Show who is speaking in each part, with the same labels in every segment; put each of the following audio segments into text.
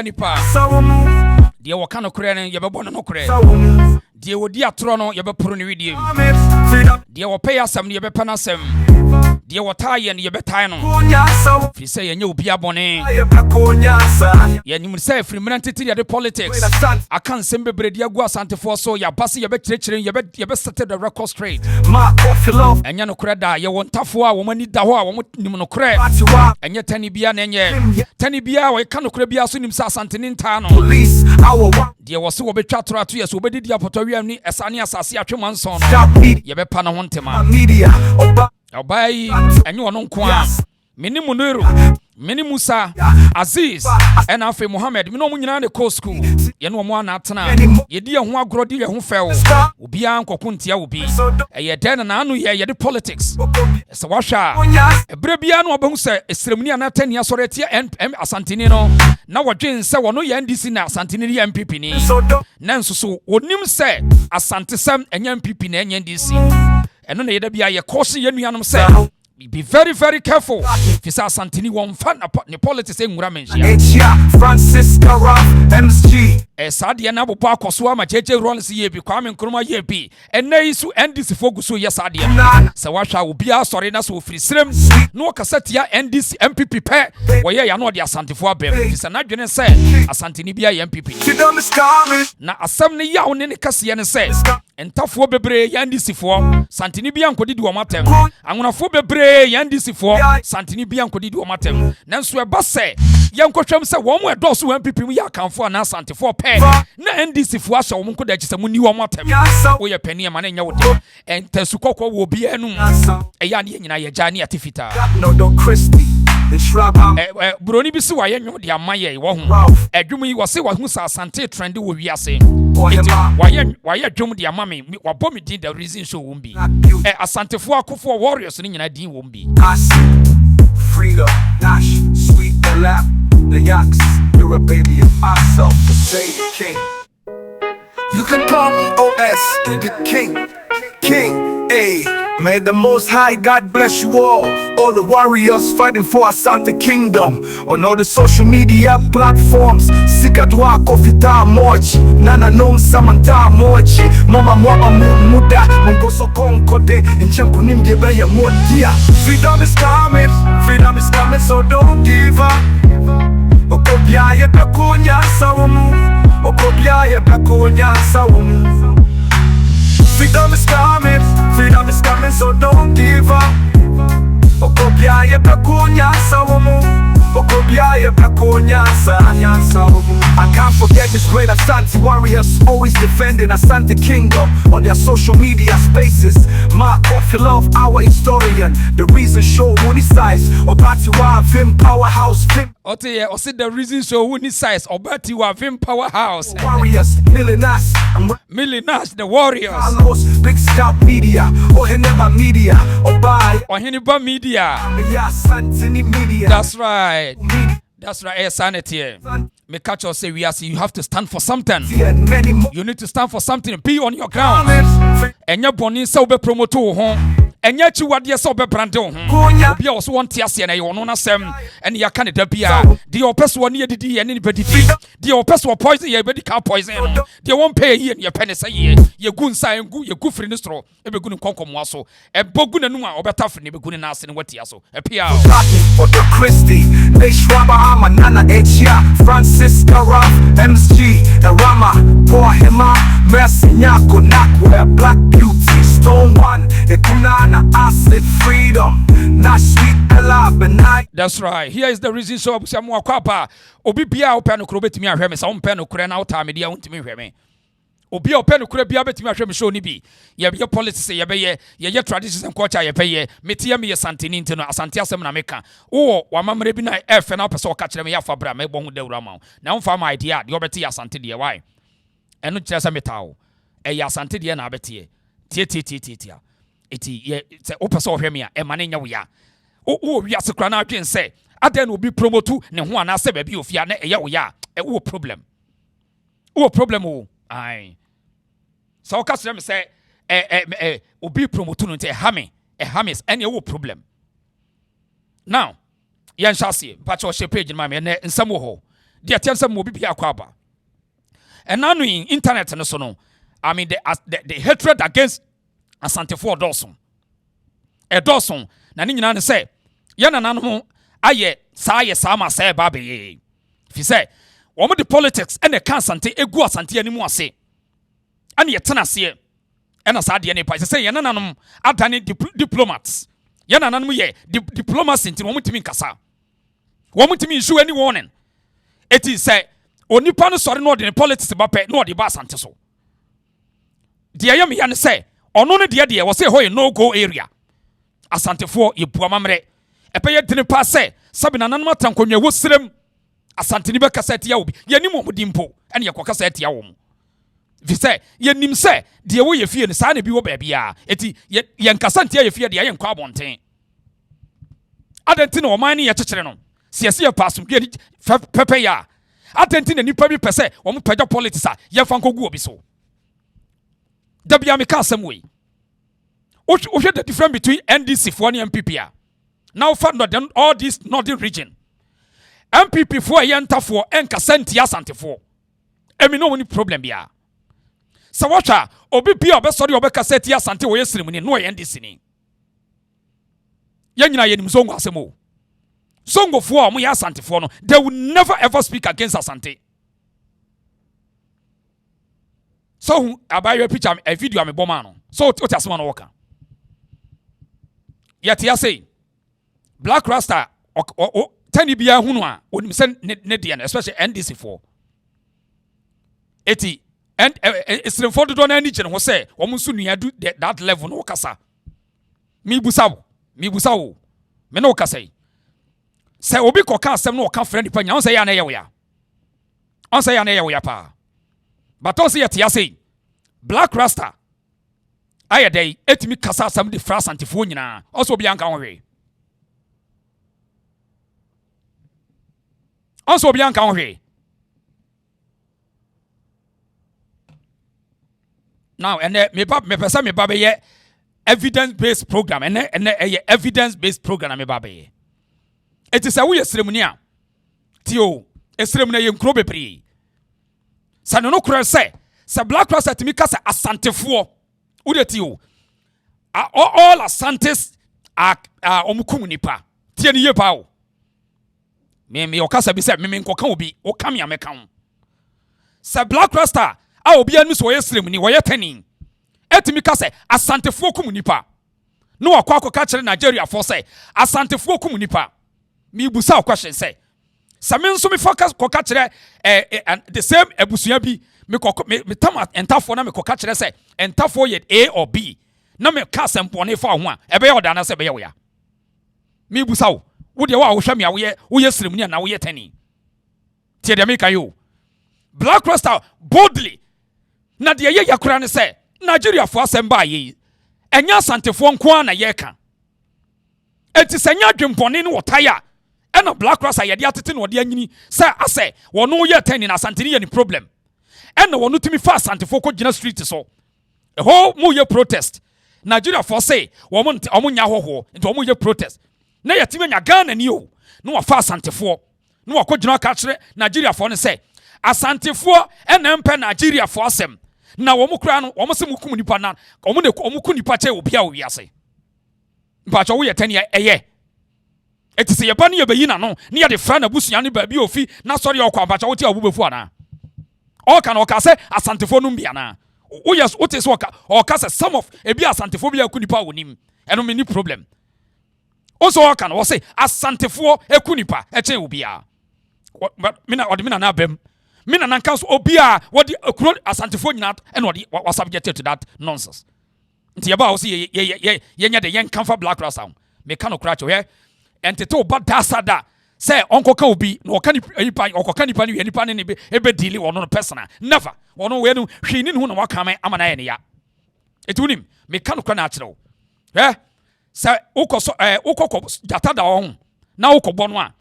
Speaker 1: nipa die wo ka no kure ne ye bebo no kure die wo di atro no ye beporo ne widie die wo pay asam ne ye bepa na asam die wo taye ne ye betai no fi se ye nya obi abone ye nyim se free mrantiti de politics akan sem bebre die agu Asante for so ya base ye be kirekire ye be set the record straight enya no kure da ye wo ntafo a wo mani da ho a wo nim no kure enya tani bia na enye tani bia wo ka no kure bia so nim sa Asante ni nta no die wo se wo betwa toro ato ye so obedidi apoto wiam ni esane asase atwema nson ye be pa na ho ntema obai enye wono nko a meni munero meni Musa Aziz ena afi Muhammad me no mu nyina ne co school ye no mo ana atena ye di ho agrodi ye ho fewo obi an kokuntia obi ye den na anu ye de politics so washa ebre bia no obahu se esremni anatani asore tie Asanteni no na wodwen se wono ye NDC na Asanteni ye MPP ni na nsusu onim se Asantesem enya MPP na enya NDC eno na ye da bia ye caution ye nuanom se be very, very careful. If you say Asanteni won fan the politics in Grammancia. Francisca Ruff MSG. Sadia na bo akoswa ma cheche runs ye bi kwame nkroma ye bi. Ena isu NDC focus so yes adia. Se washa obi a sorry na so free srem. No kasatia NDC MPP pe. Wo ye ya no de Asantefo abem. Fi se na dwene se Asanteni bia ye MPP. Na asem ne ya one ne kase ne se. Entafo bebre ya NDC fo. Asanteni bia nkodi di wo matem. Anwonafo bebre NDC for Asanteni bia nkodi wo matem nanso eba se yankotwam se wo mo edoso MPP mu ya kanfo na Asantefo pe na NDC fo asha wo nkoda akise mu ni wo matem wo ye pani ma na nya wo de entasu kokko wo bia enu eya ne nyina ye ja ne atifita Broni bi si wa ye nwo de amaye wo ho adwum yi wo se wa hu sa Asante trend wo wiase wa ye adwum de amame wa bomi din the reason show wo bi Asantefo akofo warriors ni nyina din wo bi Frida Nash sweet the lap the yaks you're a baby of myself to say the king you can call me OS the king may the Most High God bless you all the warriors fighting for Asante Kingdom on all the social media platforms. Sikatwa kofita mochi, nana nom samanta mochi, mama mwaba muda, mungoso konkode, inchanku nimjebe ya modia. Freedom is coming, so don't give up. Okobia ye pekonya sawumu, okobia ye pekonya sawumu. Freedom is coming, so don't give up. Okobia ye pekonya sawumu, okobia ye pekonya sawumu. I can't forget this great Asante warriors always defending Asante Kingdom on their social media spaces. Mark off your love, our historian, the reason show who size. Obatiwa Vim Powerhouse Vim. Ote o the reason show who size. Obatiwa Vim Powerhouse. Warriors, Millionaires, the warriors. Big Scout Media, Oheneba Media, Oheniba Media. That's right. That's right, sanity. Me catch you say we are see you have to stand for something. You need to stand for something. Be on your ground. And your boni so be promote home. And yet you what yes be brand be also want tiasi na you no na sem and ya Canada bia. The opes one near the anybody. The opes will poison ye body car poison. They won't pay ye and your penny say ye. Ye gun sign go ye good for the straw. E be gun konkom waso. E bogun no or better for ne be gun na asin what yaso. E pia. For the Christie, they shwaba manana H Francisca Ruff MSG Rama Poor Hema Mercy Nyako Nakwe Black Beauty Stone One Ekunana Acid Freedom Nash Sweet Ella Benai. That's right. Here is the reason so Samuel Kwapa Obi bia opano kro betimi ahwe me sa ompano kro na uta media untimi hwe me Obi opano kro bia betimi ahwe me show ni bi ye politics ye be ye traditions and culture ye be ye metia me ye Asanteni ntino Asante asem na meka wo wamamre bi na efe na pese o ka kire me ya fa bra me bo hu dawura ma na mfa ma idea de obeti Asante de why eno kire se metawo e ya Asante de na abeti tie eti ye se o pese o hwe me a e ma na nya wo ya o wi asekra na adwen se aden obi promote ne ho ana se ba bi ofia na eye wo ya e wo problem o ai so ka se me se obi promote no te hamis any wo problem now yan shase patch o she page ma me nsam wo ho dia tiam se mo bi bia kwa ba and now in internet no so no I mean the hatred against Asante for Dawson na ni nyina ne se ye nananom aye saa ma say ba be fi say wo mo the politics and the can Asante egu Asante animu ase and ye tena se and as ade ne pa say ye nananom adane diplomats ye nananom ye diplomacy nti wo mo timi nkasa wo mo timi issue any warning it is say onipa no sori no de politics ba pe no de ba Asante so de ye me ya ne say ono ne de wo say ho no go area Asante for ye bua mamre epe ye dene pa say sabi na nanum atankonwa wo srem Asante ni be kasa tia obi ye nim mo dimpo ene ye kokasa tia wo mo vi say ye nim say de wo ye fie ne sa na bi wo ba bia eti ye nkasa ntia ye fie de ye nkwa abonten adenti na o man ne ye kekere no siese ye pasum bi pepe ya adenti na nipa bi pese wo mo pagya politics a ye fa nkogu obi so da bia me ka asem we o the difference between NDC for and MPP now found all this northern region MPP for enter for enkasenti Asante for emi no any problem bia so watcha obi bia obesori obekaseti Asante wo yesrim ni no NDC ni ye nyina ye nim zongo asemo zongo for mo ya Asante for no they will never ever speak against Asante so about your picture a video am bomb no so what asema no worker yet ya say Black Rasta tani bia hunu a onim se ne de especially NDC for eti and Islam for do na ni gene ho say wo nso nua do that level no kasa mi busawo me no kasa say obi koka asem no ka friend pa nya on say ya na ye wo ya pa but on say yet ya say Black Rasta aye dey etimi kasa asem de fra Asante fo nyina also obi anka ho hwe also obi anka ho hwe now and me pesa me ba be evidence based program and evidence based program me ba be it is a we esremuni a tio esremuna ye nkro bepre sa no kura say Black Rasta timi kasa Asantefo udetio all Asantes are omukum nipa tie ne ye pa o me okasa bi say me nkoka obi o kam ya meka ho sa Black Rasta a obi anu so yesrem ni wo yetani etimi kasa Asantefo kum nipa no akwa kire Nigeria for say Asantefo kum nipa me busa question say sa me nso me focus koka kire the same ebusua bi me tam entafo na me koka kire say entafo ye A or B na me ka sempone fa ho a ebe ye odana se be ye wo ya me busa wo de wa wo hwa me a wo yesrem ni na wo yetani tie de me ka yo Black Rasta boldly na de ye yakura ne say Nigeria fo asem ba ye enya Asantefo nko na ye ka enti senya dwempone ne wotaya ena Black Rasta ye de atete no de anyini say ase wono ye tani na Asante ni ye ni problem ena wono timi fa Asantefo ko gina street so e ho mu ye protest Nigeria for say omo nya hoho enti omo ye protest na ye timi nya Ghana ni o no wa fa Asantefo no wa ko gina ka kire Nigeria for ne say Asantefo ena mpe Nigeria for asem na womo kura no womo se mukum nipa na omo ku nipa che obi a owi ase mpa cho wo ye tani eye etise ye ba ne ye bayi na no ne ye de fra na busua ne ba bi ofi na sori okwa mpa cho wo ti abubefu ana o ka no ka se Asantefo no mbia na o yes o te so o ka se some of ebi Asantefo bi aku nipa wonim eno me ni problem o so o ka no o se Asantefo aku nipa e chen obi a mina na bem mina nan kan so obi a wodi akuro Asantefo nyina eno wodi was subjected to that nonsense nti ye ba o se ye nya de yen kan fa Black Rasta me kan okra cho he entete oba dasada say onko ka obi no ka nipa okoka nipa ni nipa ne be ebe deal wono no personal never wono we no hwini ne hu na waka man amana ye ne ya etunim me kan okra na akire wo say ukoso ukoko jata da on na ukobọ no a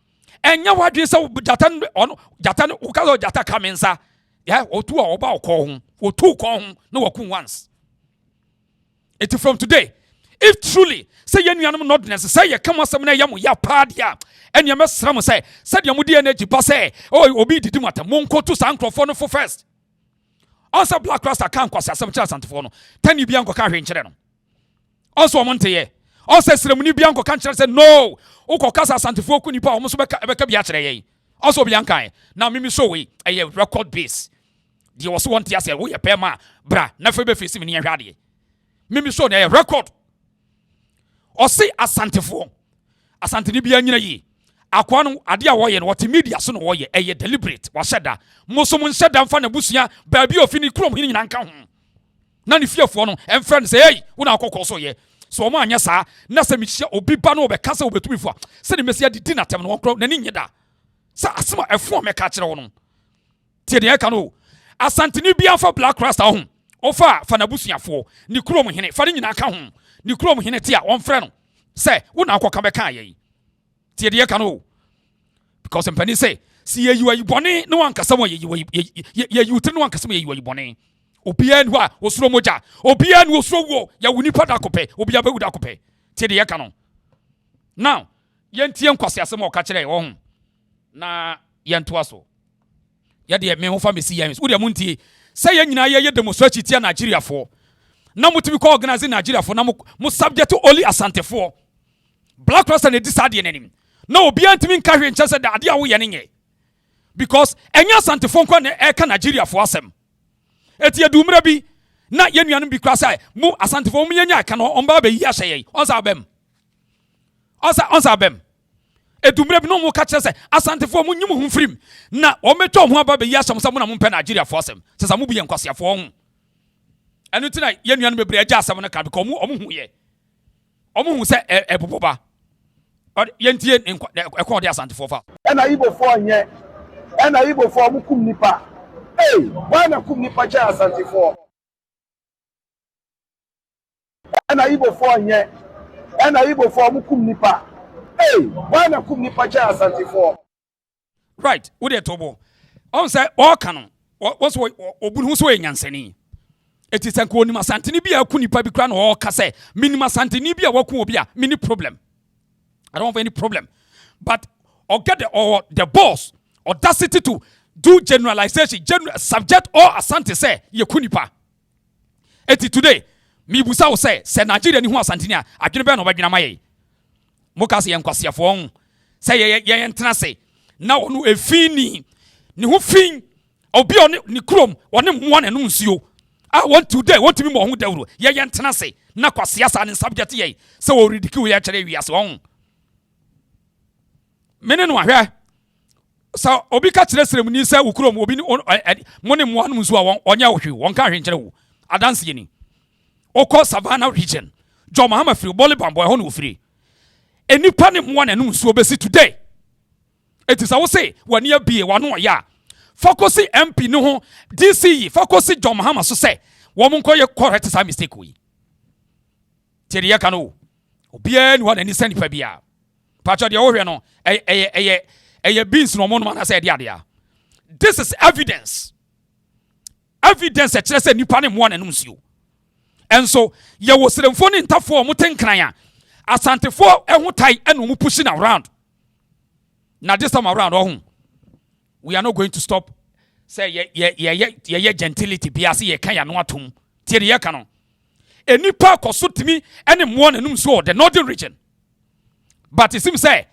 Speaker 1: enya wadwe say jata no ukazo jata kamensa otu a oba okọ ho otu ko ho na waku once it from today If truly say yen nuanom nordness say ye come asem na yam ya paadia and ye mesram say said your mudi energy pa say oh obi didi mata monko to san crofo no for first. Also black rasta kan kwase asem kira santefo no tani bia nkoka hwe nkire no. Also omonte ye also sremuni bia nkoka nkire say no ukoka sa santefo ku nipa omo so beka bia kire ye. Also bia nkan na mimi show we a record base. They was want to say we ye pema bra na fe be face me ne hwade. Mimi show na record. Ose asantefo asante ni bia nyina yi akwa no ade a wo ye no what media so no wo ye eye deliberate wa sheda moso mun sheda mfa na busua ba bi ofini krom hin nyina nka ho na ne fiefo no em friend say hey wo na akokọ so ye so mo anya saa na se mi hia obi ba no obeka se obetumi fo se ne mesia didi na tem no krom na ni nyeda sa asema efo me ka kire wo no tie de eka no asante ni bia fa black rasta ho ofa fa na busuafo ni krom hin fa ni nyina ka ho ni krom hene tia on frɛ no sɛ wo na akɔka bɛka yɛ tie de yɛka no because mpani sɛ si yɛ yiwa yibɔne no wankasa mo yɛ yiwute no wankasa mo yɛ yiwa yibɔne obia nu a osuro moja obia nu osuro wo ya wuni pada kopɛ obia bɛwu da kopɛ tie de yɛka no now yɛntie nkwase asɛm a ɔka kyerɛ wɔ ho na yɛntoa so yɛde me ho fa mesi yɛn wo de muntie sɛ yɛn nyinaa yɛ demonstration tia Nigeria fo na mutimi ko organize Nigeria for na mo subject to only asante for black rasta na decide enenim na obi antimi nka hwe nche se da ade a wo ye ne because enya asante for nko na e ka Nigeria for asem eti edumra bi na yenuanom bi kra sai mo asante for mo yenya ka no omba ba yi ahye ye onsa abem edumra bi no mo ka kye se asante for mo nyim hu frim na o meto ho aba ba yi ahye mo sa mo na mo mpe Nigeria for asem se sa mo bi ye nkwase for ho enu tina ye nuanu bebre agya asam na ka because omo hu ye omo hu se eboboba yentie ekon de asante for fa
Speaker 2: ena ibo for nye ena ibo for mu kum nipa why na kum nipa cha asante for ena ibo for nye ena ibo for mu kum nipa why na kum nipa cha asante for
Speaker 1: right wo de tobo on say all canon what's obun hu so enyansani eti sanko onima santini bia aku nipa bi kra na o ka say minima santini bia waku obi a mini problem I don't have any problem but or get the boss audacity to do generalization subject all asante say ye kunipa eti today mi busa wo say Nigeria ni hu asantini a adwene be na obadwena maye moka say yenkwasiafo on say ye ntena say na onu efini ni hu fin obi on ni krom one mmoa na no nsuo want today want me mo hu dawro ye ntena say na kwase asa ne subject ye say o ridicule ye kire wi ase on mene no ahwe so obi ka kire seremuni say ukrom obi mo ne mo anu nsuo a onye ohwe won ka hwe nkire wo adanse ye ni okọ Savannah region John Mahama free Boli Bamboy ho no free enipa ne mo na no nsuo besi today it is I say wani abie wano ya focus MP no ho DC focus John Mahama so say wo mo nkoye correct sa mistake we tiri ya kanu obia ni wa na ni send pa bia pacho de wo hwe no eye beans no mo no na say de ade a this is evidence e kire say nipa ne mo na no nsuo and so ye wo seremfo ni ntafo mo tenkran a asantefo ehu tai enu mu pushing around now this time around we are not going to stop say ye gentility biase ye kan ya no atom tie ye kan no enipa koso timi ene mo na num so the northern region but it seems say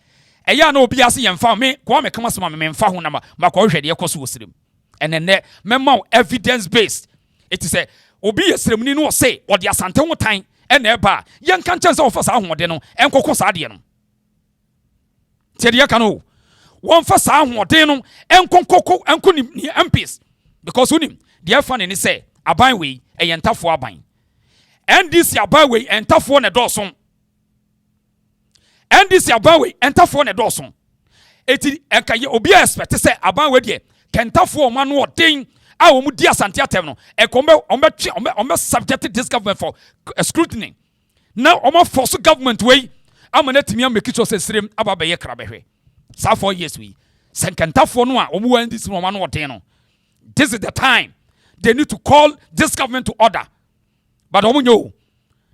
Speaker 1: eya na obiase ye mfa me kwa me kama sema me mfa ho na ma kwa hwede ye koso osirem and then memma evidence based it is say obi ye seremni no say odi asante ho tan ene eba ye nka nchen say ofasa ahode no enkoko sa ade no tie ye kan no one for some no enko ni MPs because unim the fan ni say aban we e yentafo aban NDC aban we entafo na doson NDC aban we entafo na doson eti enka ye obi expect say aban we de kentafo o ma no odin a wo mu di asante atem no e kombe subject this government for scrutiny now o force government we amana timi am make sure say srem ababa ye krabehwe sa 4 years we senkantafo no a omuwa ndisi no ma no woden no this is the time they need to call this government to order but omunyo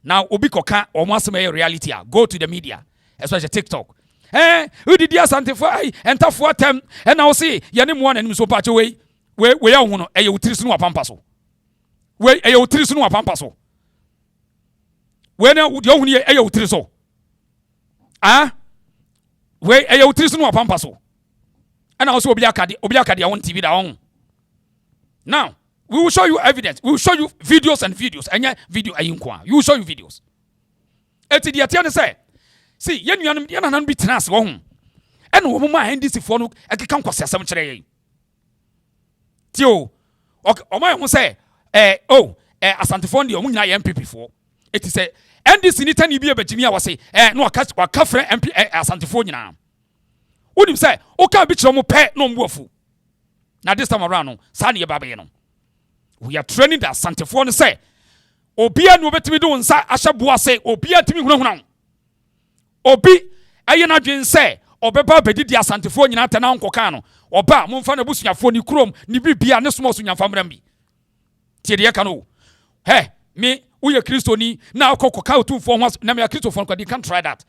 Speaker 1: Now obi koka or once a reality go to the media, especially TikTok. Who did the Asante for enter for them and I'll see Yanim one and so patch away. We are one a utility pampaso. We a utility pampaso. When would you only a utility? We a utility pampaso. And also Obiakadi on TV down. Now, we will show you evidence. We will show you videos and videos. And video ayunkwa. We will show you videos. Eti di atiane say, see, yan be tenas wo hu. And wo mama handisi fo no ekeka nkwase asem kire yen. Tio, o hu say, Asante fo ndi o nyina ye MPP fo. Eti say, NDC ni tani bi ebegimi a wase, no waka frɛ MP Asante fo nyina. Udim say, o ka bi kire mo pɛ no mbuafu. Now this time around, no, Sani Babayano. We are training that Asante fo no say, Obia no betimi do nsa ahyabua say, Obia timi hunahuna. Obi ayena dwen say, Obeba bedi di Asante fo nyina tena nkoka no. Oba momfa na busuafo ni krom ni bibia ne somo so nyamfa mrambi. Tie de ka no. Me uye Kristoni na akokoka otumfo ho na me Kristofo no can try that.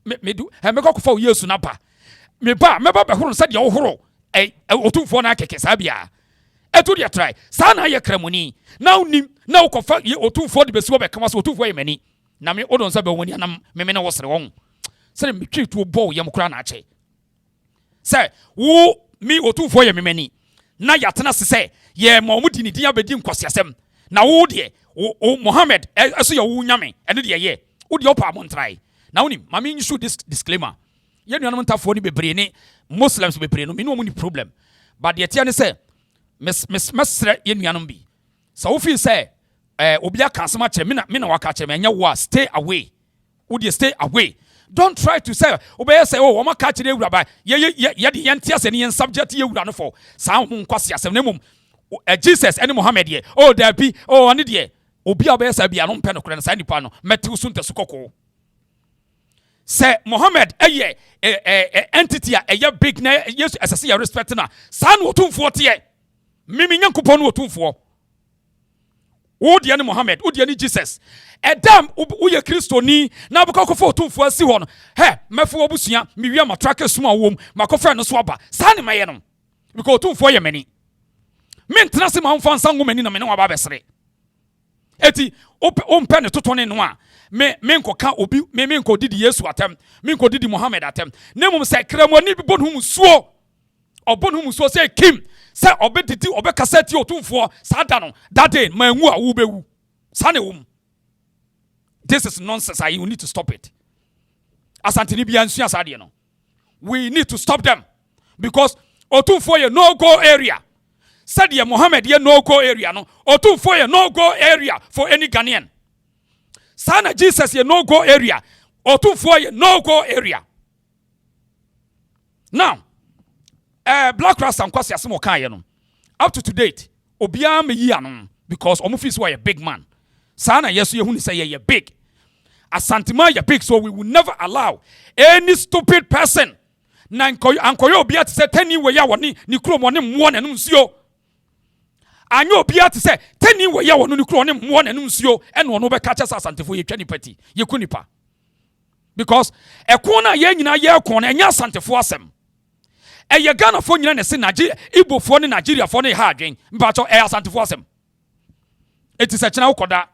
Speaker 1: Me do me kokofa Yesu na ba. Me ba be horo sɛ de wo horo. Otumfo na keke sabia. Etu de try. Sa na ye kramoni. Na unim na ukofa ye otumfo de besi wo be kama so otumfo ye mani. Na me odon sa be woni anam me na wo sere won. Se me twi tu bo ye mkura na ache. Se wo mi otumfo ye mani. Na yatena se ye ma omudi ni din abedi nkwasiasem. Na wo de o Mohammed eso ye wo nyame. Ene de ye. Wo de opa mo ntrai. Na unim ma me issue this disclaimer. Ye nuanam ntafo ni bebre ni Muslims bebre no me no mu problem. But the tia ne say mesre ye nuanam bi. So we feel say obi aka asema kire me na waka kire me nya wo stay away. Wo dey stay away. Don't try to say obey say oh wo maka kire ewura ba ye de yentia se ne subject ye ewura no for sa ho nkwase asem na mum Jesus and Mohammed ye oh there be oh ane de obi obey say bia no mpe no kure na sa nipa no metew so nteso kokko. Say Mohammed entity a big na yes as I respect na san otumfo tie mimi nyankopon otumfo wo de ne Mohammed wo de ne Jesus edam wo ye Kristoni na bokofo otumfo asi ho no mefo obusua miwia matrake suma wom makofra no so aba san maye no because otumfo ye mani mentena se ma mfa nsa ngomani na me ne wa ba besere eti ompe ne totone no a me nkoka obi me nko didi Yesu atem me nko didi Mohammed atem nemum se kramoni bi bonhum suo obonhum suo se kim se obedidi obekasati otumfo sada no that day manwu a wo bewu sane wom. This is nonsense. You need to stop it. Asante ni bia nsu asade no we need to stop them because otumfo ye no go area said ye Mohammed ye no go area no otumfo ye no go area for any Ghanaian. Sana Jesus ye no go area. Otumfo ye no go area. Now, Black Rasta and Kwasi Asimo kan ye no. Up to date, obia me yi anon because omufis wa ye big man. Sana yesu ye huni say ye big. Asantima ye big, so we will never allow any stupid person na ankoyo obia to say tani we ya woni ni krom woni mwo na nsuo. Anyo obia te say tani we ya wonu ni kro ne mwo na nsuo ene ono be ka chesa Asantefo ye twani party ye kunipa because ekon na ye nyina ye ekon na enya Asantefo asem eye Ghana fo nyina ne se Nigeria Igbo fo ne Nigeria fo ne ha adwen mbacho Asantefo asem eti se chena ukoda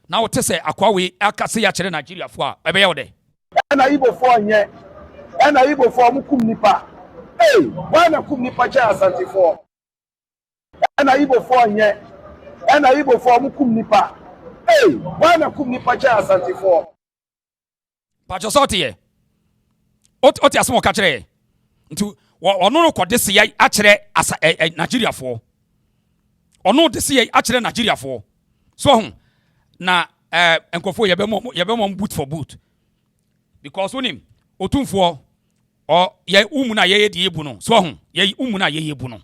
Speaker 1: na wote se akwa we aka se ya kire Nigeria fo a ebe ye wode
Speaker 2: na Igbo fo nye na Igbo fo mu kum nipa why na kum nipa cha Asantefo na Igbo fo nye na Igbo fo mu kum nipa why na kum nipa cha Asantefo
Speaker 1: pacho soti ye oti asmo ka kire ntu ono no kode se ya akire Nigeria fo ono de se ya akire Nigeria fo so na enkofo ye be mo boot for boot because onim otumfo o ye umu na ye de ebu no so ye umu na ye ebu no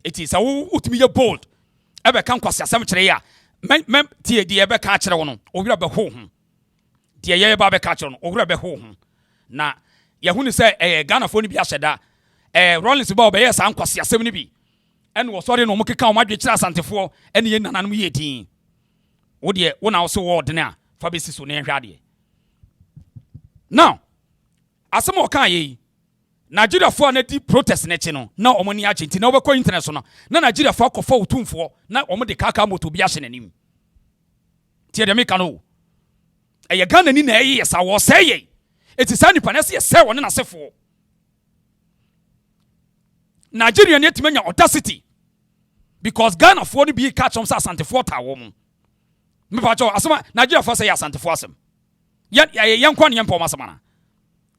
Speaker 1: eti sa wo utumi ye bold ebe kan kwase asem kire ya mem tie de ebe ka kire wo no owura be ho ho de ye ba be ka kire no owura be ho ho na ye hunu se Ghana fo ni bi ahyeda Rollins ba obeye sa nkwase asem ni bi en wo sori no mo keka o madwe kire Asantefo en ye nananom ye din wo de wo na wo so wo de na fa besi so ne nhwade now asem o kan ye Nigeria for na di protest na chi no na omoni achi nti na obekọ internet so no na Nigeria for akọfa otumfo na omo de kaka moto bi ahye nanim tie de meka no eye Ghana ni na eye sa wo say ye eti sa nipa na se say won na sefo Nigeria ne timanya audacity because Ghana for ni bi catch on sa Asante for ta wo mu me pa cho asema Nigeria for say Asante for asem ya nkwa ne yempo masema na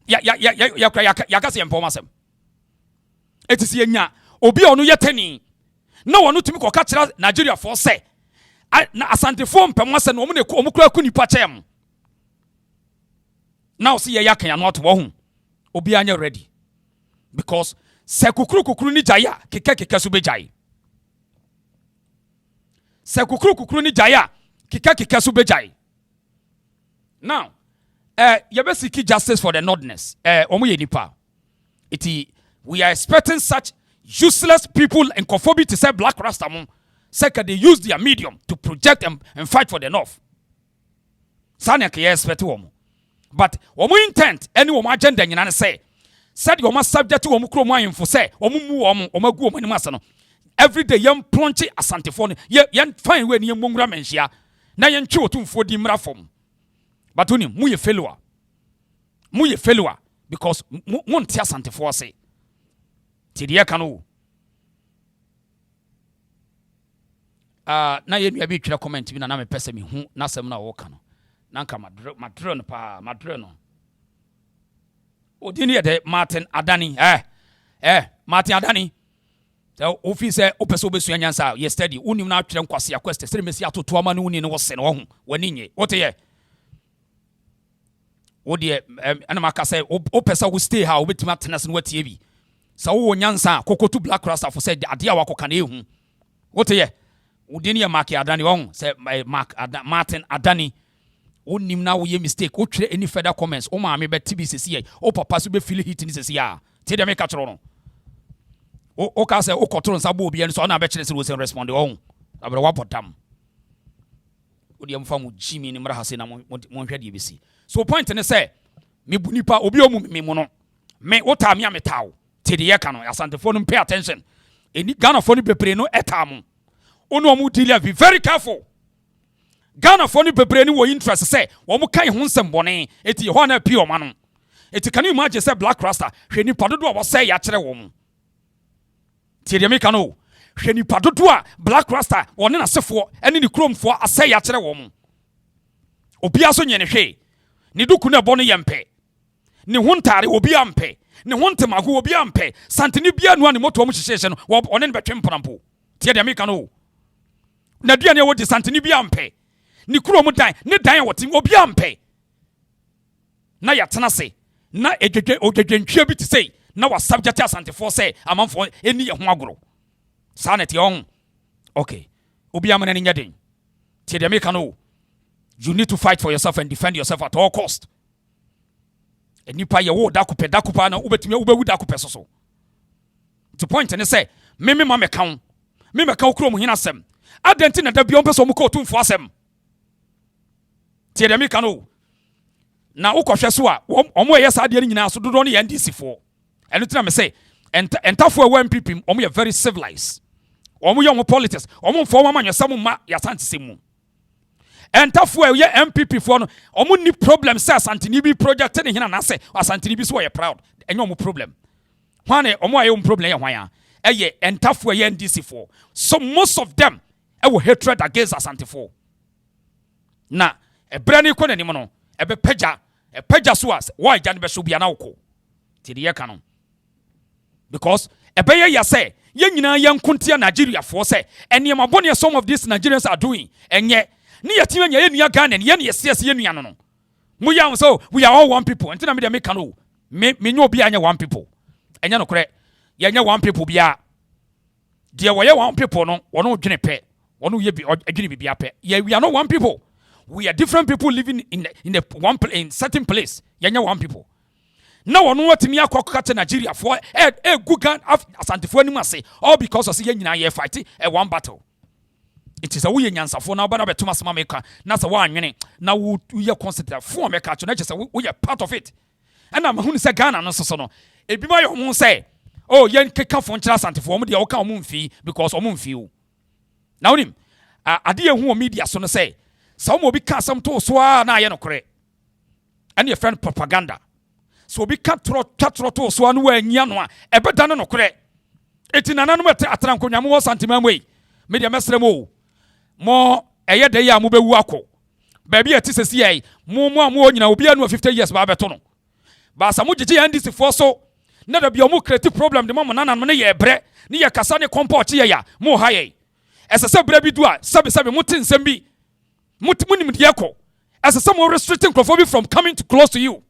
Speaker 1: ya kase yempo masem eti se nya obi a onu yetani na wonu timi ko ka kira Nigeria for say na Asante for mpem ase na omu ne omu kura ku nipa chem now see ya kan ya no to wo hu obi anya ready because se kukuru ni jaya keke so be jai se kukuru ni jaya keke so be jai now you be seek justice for the nordness omo ye nipa we are expecting such useless people and conformity to say black Rasta mon say they use their medium to project and fight for the north sana ke expect omo but omo intent any omo agenda nyina say said you must subject to omo kro mo ayemfo say omo mu omo agu omo animasa no every day yam plunge Asante for no yen fine we ne yam nwura menhia na yen twe otumfo di mra fom but oni mu ye failure because won ti Asante for say ti de ka no na ye nua bi twere comment bi na me pese me hu na asem na wo ka no na nka madre no odini de Martin Adani Martin Adani office opeso besu anyansa yesterday unim na atwere nkwase quest sere mesi atoto ama no uni ne wo se no ho wani nye wote ye wode ana maka say opesa wo stay ha obetima atena no watie bi sa wo nyansa kokotu black Rasta for say ade a wakoka na ehu wote ye odini ya Mark Adani wo say Martin Adani onim na wo ye mistake o twere any further comments o ma me be tb sesi o papa so be feel hit ni sesi ya te de me ka tro no o ka say o kotoro nsa bo obi en so na be kire se wo se respond o abere wa podam o de amfa mu Jimmy ni mra hase na mo hwede be si so point ne say me bu nipa obi o mu me mu no me o ta me ametaw te de ye ka no Asante for no pay attention eni Ghana for no bepre no etam ono o mu deal be very careful Ghana for ni bebre ni wo interest say wo mo kan ho nsem bone eti ho na pie o ma no eti can you imagine say black Rasta hwe ni padodo a wo say ya kire wo mo ti de me kan o hwe ni padodo a black Rasta woni na sefo ene ni kromfo asay ya kire wo mo obi aso nye ne hwe ni duku na bone yempe ni huntare obi ampe ni huntemago obi ampe santini bia no ani moto mo hyehyehye no one ne betwe mprampo ti de me kan o na duane wo di santini bia ampe ni kuro mu dan ne dan wotim obi ampe na ya tena se na odwedwentwa bi ti sei na wa subject Asante for say amanfo eni ye ho agoro sanete on okay obi amana ne nyaden tie de meka no you need to fight for yourself and defend yourself at all cost enipa ye wo dakupa na ubetimi ubewu dakupa so to point ne say me ma meka kuro mu hina sem adenti na da bi on peso mu ko tumfo asem tie de meka no na ukohwe so a omo ye sa de nyina so dodo no ye NDC fo eno tina me say entafo a MPP omo ye very civilized omo ye omo politics omo fo omo anwesam ma ya Asante mu entafo a ye MPP fo no omo ni problem say Asante ni bi project ne hina na say Asante ni bi so ye proud enye omo problem hwane omo aye omo problem ye hwan ya eye entafo a ye NDC fo so most of them were hatred against Asante fo na ebrani ko nanim no ebe pagya so as why jan be so bia na woko ti de ye ka no because ebe ye say ye nyina ye nkontia Nigeria for say ene mabone some of these Nigerians are doing enye ne yetima nya ye nua Ghana ne ye CS ye nua no no mu ya so we are all one people entina me de me ka no me nyo obi anya one people enye no kore ye nya one people bia de wo ye one people no wono dwene pe wono ye bi adwene bibia pe we are not one people. We are different people living in certain place. Yanya one people. Now one what me akwa Nigeria for Gugan Asante for anima say all because of say nyina ye fight one battle. it is a we nyansafo na ba na betuma sema meka na se wa anwene na wo ye consider fo meka cho na che se we part of it and am hu se Ghana no so no ebi ma yo mo say oh yen keka fo nkyira Asantefo mo de wo ka mo mfi because o mo mfi o na wonim ade ye hu o media so no say so mo bi ka sam to so na ye no kore and your friend propaganda so bi ka tro to so no wa anyia no a ebeda no kore eti nana no atran konwa mo santima mo yi media mesrem o mo eye de ya mo bewu akọ ba bia ti sesi ai mo nyina obi anu 50 years ba beto no ba sa mo gigi NDC for so na da bia mo create problem de mo nana no ne ye bre ne ye kasa ne comport ye ya mo ha ye esese bre bi du a sabe mo tin nsem bi mo nim de yakọ esese mo restricting crofobia from coming too close to you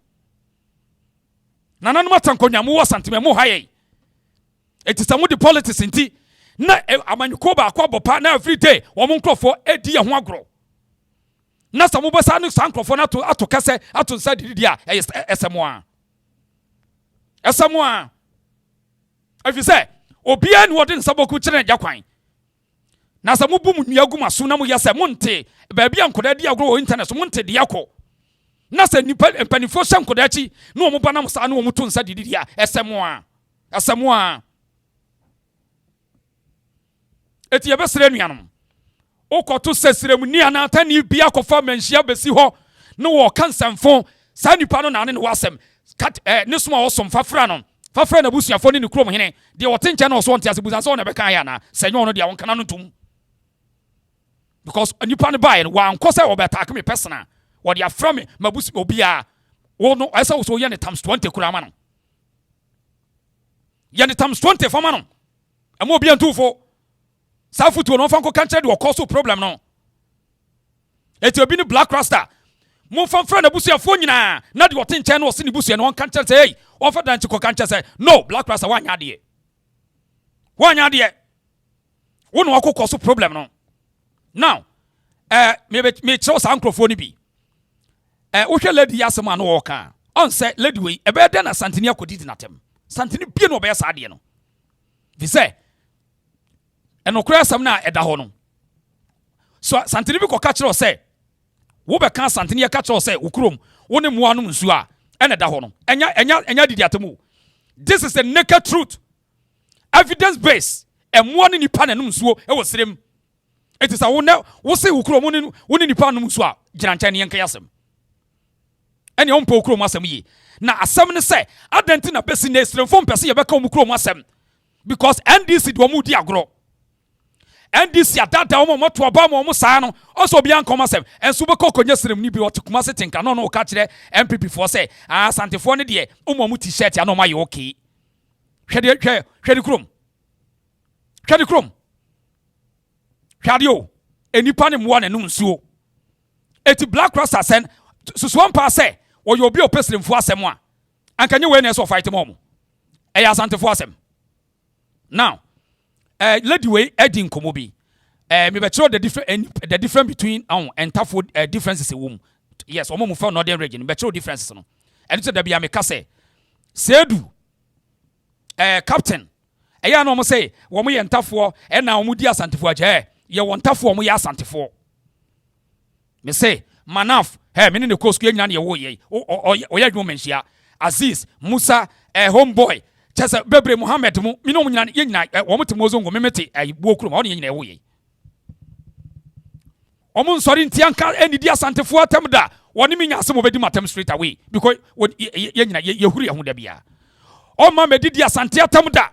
Speaker 1: nana no matan konwa mo santima mo ha ye it is some the politics inti na amanyuko ba akwa bopa na every day wo mo nkrofo edi ye ho agro na samo basa no san nkrofo na ato kase ato nsa didi a esemo a afise obia ni wodi nsaboku kire nja kwan na samo bu mu nuagu maso na mo yese monte ba bia nkoda di agro internet so monte de yakọ na se nipa empanifo hye nkoda chi na wo ba na mo sa na wo to nsa didi a esemo a eti ye besere nuanom okoto sesirem ni anata ni bia kofa manhia besi ho no wo kansamfo sa nipa no na ne wasem ne soma wo som fafra na busuafo ne krom hene de wote nche na so ntia se busan so na beka ya na senyo no de won kana no tum because nipa no buy wa ankosa wo beta akme personal wo de afra me mabusu obia wo no esa wo so ye ne times 20 kura ma no ye ne times 20 for ma no amo obia ntufo sa futu no fanko kanche de okoso problem no eti obi ni black rasta mo fanfra na busuafo nyina na de wote nche na wose ni busua no kanche say hey ofa danchi ko kanche say no black rasta wanya de wo no okoso problem no now me cho sa nkrofo ni bi wo hwe lady yasema no wo ka on say lady we e be de na santini akodi di natem santini bie no be sa de no vi say eno kura sam na eda ho no so santini bi ko ka kire o say wo be kan santini ya ka kire o say ukrom wo ne muanu nsu a ena da ho no enya didi atemu this is a naked truth evidence based emu ne nipa na num nsuo e wo sirem it is a wo say ukrom wo ne nipa num nsu a gina nche ne yenka yasem ene on pa ukrom asem yi na asem ne say adenti na besi na sirem fo mpese ye be ka ukrom asem because NDC do mu di agro NDC adada wo mo to oba mo saa no oso bia nkoma sem enso be kokonya sirem ni bi otikuma setinka no ka kire MPP for say Asantefo ne de mo t-shirt ya no ma ye okay hwede krom hwade o enipa ne mo na no nsuo eti black rasta sen susu ampa say wo yo bi opesiremfo asem a ankanye we na so fight mo Asantefo asem now lady way edin komo bi me be tro the difference between entafo differences e wom yes omo mu fa northern region be tro differences no and so da bia me ka say sedu captain eya no mo say wo mo ye entafo e na wo di Asantefo aje ye wo ntafo wo mo ye Asantefo me say manaf me ne kosku nyina ne wo ye o ye dwo menhia Aziz Musa homeboy chese bebre Muhammad mu mi no mu nyina ye nyina wo mete mozongo memete buokuru ma wo ne nyina wo ye omun sori ntianka eni di Asantefo atem da woni mi nya asem obedi matem straight away because ye nyina ye huru ye hu da bia o ma me di Asante atem da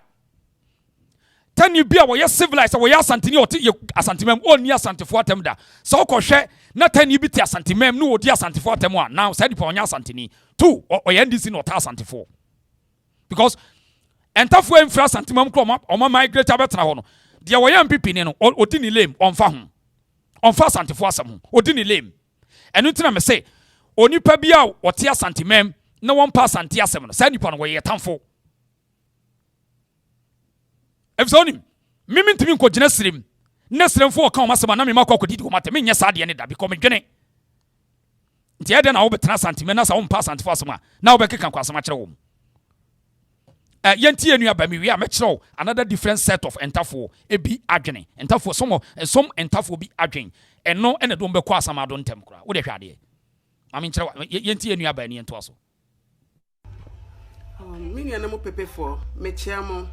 Speaker 1: tani bia wo ye civilized wo ye Asanteni o te Asantemem o ni Asantefo atem da so wo kohwe na tani bi te Asantemem no odi Asantefo atem a now say di pa onya Asanteni two o ye ndisi no ta Asantefo because entafo enfra Asantemem kro o ma migrate abetra ho no de wo ye MPP ni no odi ni lame onfa Asantefo asem odi ni lame enu ntina me say onipa bia o te Asantemem na won pa Asante asem no say nipa no wo ye tamfo efsoni mimi ntimi nko gina sirem na siremfo ka o masema na me makwa kodidi o mate me nya saade ne da because me dwene nti ede na wo betena Asantemem na sa wo mpa Asantefo asem a na wo be keka kwa asem a kire wo yenti enua ba me wi a me kyerɛw another different set of entafo ebi adwene entafo some entafo bi adwen eno ene do mbekɔ asamado ntem kora wo de hwɛ ade mame kyerɛw yenti enua ba ne ento aso
Speaker 3: me nua na mo pepe for me chia mo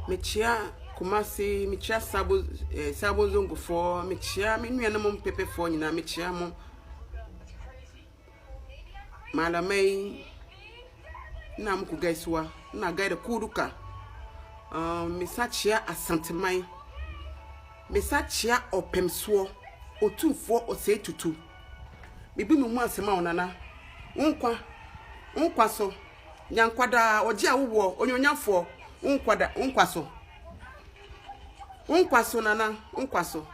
Speaker 3: me chia Kumasi me chia sabo zongo for me chia me nua na mo pepe for nyina me chia mo malamai na mku gaiswa na gaida kuruka misachia asantemai misachia opemso otufo osetutu bibi mu asema onana unkwa so nyankwada oje awo onyonyafo unkwa so nana unkwa so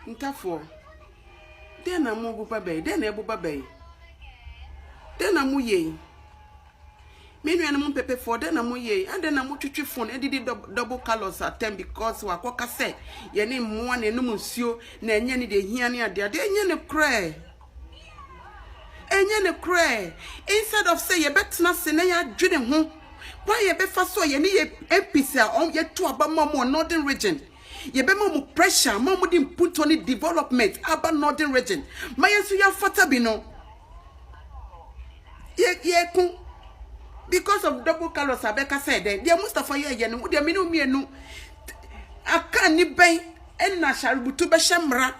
Speaker 3: ntafo dena mu buba bay dena ebuba bay dena mu ye menu ana mu pepe for dena mu ye and dena mu twitwi phone edidi double colors at them because wa koka se ye ne mmoa na enum nsuo na enye ne de hia ne ade enye ne kre instead of say ye betna se na ya dwene ho why ye be fa so ye ne ye MPC on ye to abama northern region ye be mo pressure mo di put on development about northern region my yesu ya fata bi no ye kun because of double colors abeka said there Mustafa ye no de mienu aka ni ben en na shaributu be hemra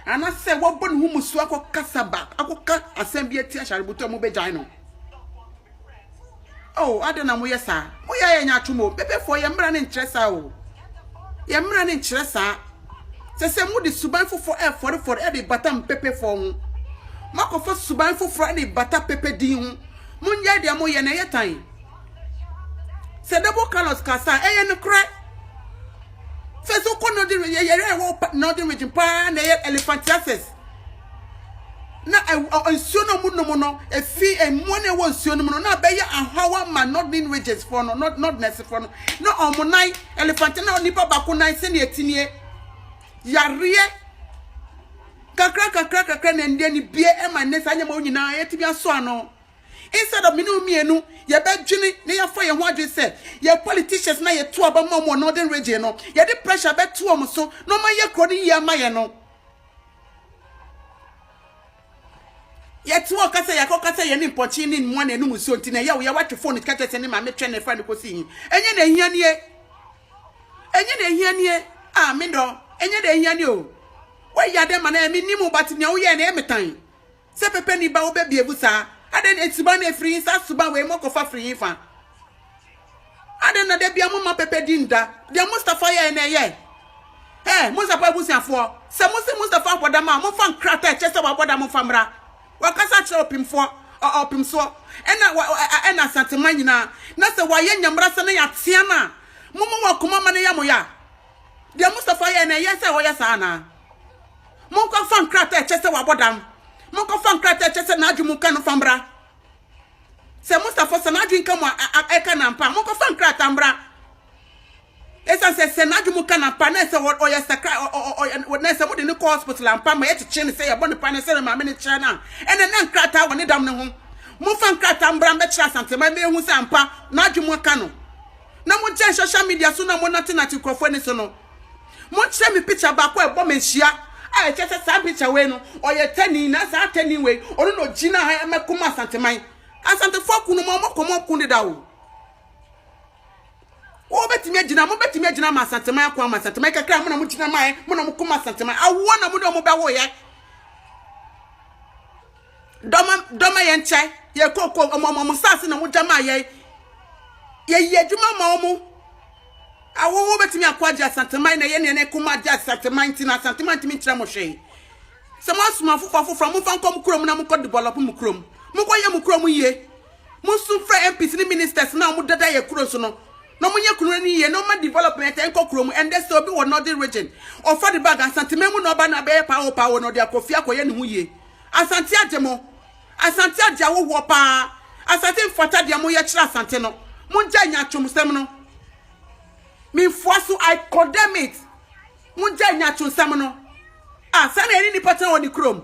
Speaker 3: ana se wo bon hu musu akokasaba akoka asembie ti shaributu mo be jan no oh adena mo yesa mo ya nya twumo pepe for ye mra ne ntresa o ye mra ne ntresa se mu di suban fofo for de bata pepe for hu makofo suban fofo de bata pepe din hu munye de mo ye na yetan se double colors kasa eye no kra se so kono de ye wo northern region pa na ye elephantiasis na nsuo no mu no efi emu na wo nsuo no mu no na be ye ahwa ma northern regions for no not ness for no no omunai elephant na onipa bako nan se na etinie yare kakra na ndie ni bie e ma ness anya ma onyina yetimi aso ano instead of mienu ye be dwene na ye fa ye ho adwe se ye politicians na ye to aba mo northern region no ye de pressure be to om so no ma ye kro ni ye ma ye no yet wo kasa ya kokasa ye ni mpochi ni mo na enu muso ntina ya wo ya watwe phone kata se ni ma me twe ne fa ne kosi enye na hia nie ah me do enye na hia nie o wo ya de ma na mi ni mu bat ne wo ye na emetan se pepe ni ba wo be biebu sa aden etiba na free sa suba we mo ko fa free fa aden na de bia mo ma pepe dinda de Mustafa ye na ye Mustafa busiafo se Mustafa bodama mo fa nkrata chese wa bodama famra wakasa chiro pimfo opimso ena santeman nyina na se waye nyamra se na yatia na mumu wakoma ma ne yamoya de Mustafa ye na ye se wo ye sa na mo ko fa nkrata chese wa bodam mo ko fa nkrata chese na adwumu kan famra se Mustafa se na adwun kan eka na mpa mo ko fa nkrata mbra esa se na adwumu kan na mpa na se wo ye sakra na se mo de ne ko hospital ampa ma ye chiche ne se ye bone pa ne se ma me ne kira na ene na nkrata wo ne dam ne ho mo fa nkrata mbra mbe kira santema me hu se ampa na adwumu kan no na mo je social media so na mo natinati krofo ne so no mo kire mi picture ba ko e bo menhia a chese sa picture we no oye tani na sa tani we onu no gina ha me kuma santeman asantefo kunu mo komo kunu da o o betimi agina ma santeman akwa ma santeman kakra mo na mo gina ma mo na mo kuma santeman awo na mo do mo be wo ye doma ye nche ye kokko mo sase na mo jama ye adwuma ma mo awo betimi akwa ja santeman na ye ne kuma ja santeman ti na santeman ti mi kira mo hwe se mo asuma fofofo mo fa nkom krom na mo ko develop mo krom mo ko ye mo krom ye mo su fra MPs ni ministers na mo dada ye kro so no no munye kunu ni ye no ma development enko krom and there so be wo northern region offer the bag asanteme mu no ba na be power no de akofi akoye ne hu ye asante agemo asante aja wo pa asante mfata de mo ye kira asante no mo nja nya twomsem no me force I condemn it mo nja nya twomsem no sana eni ni pattern on the krom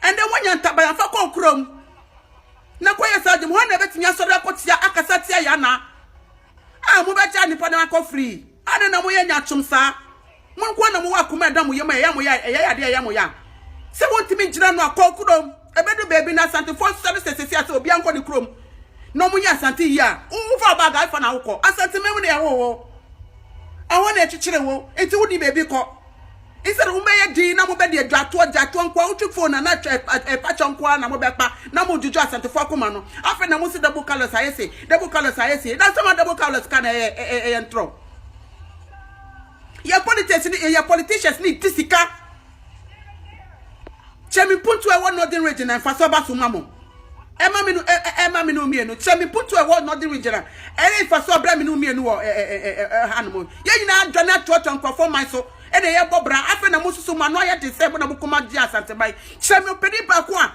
Speaker 3: and then when you tabaya fa ko krom na ko yesa dem ho na betimi asori akotia akasa tia ya na mo beja nipa na ko free ade na mo ye nya twom sa mo ko na mo wa kuma da mo ye ma ya mo ya ya mo ya se wontimi gina no akokrom ebedu baby na Asante for services se ase obi anko ni krom no mo ya Asante ya ufa ba ga fa na wo Asante memu na ya wo awon na chichire wo enti wudi baby ko instead of me di na mo be de jato nkwa utu phone na pacho nkwa na mo be pa na mo juju Asante for akoma no afa na mo si double colors ayese that's some double colors can entro your politicians need tisika chemi puntu e won northern region and faso ba so mamo ema mi no mienu chemi puntu e won northern region and faso bra mi no mienu wo hanmo ye nyina dwana toton performance so e de ye bobra afa na mususu ma no ye de se na mukuma ji Asante bai chemi opedi ba ko a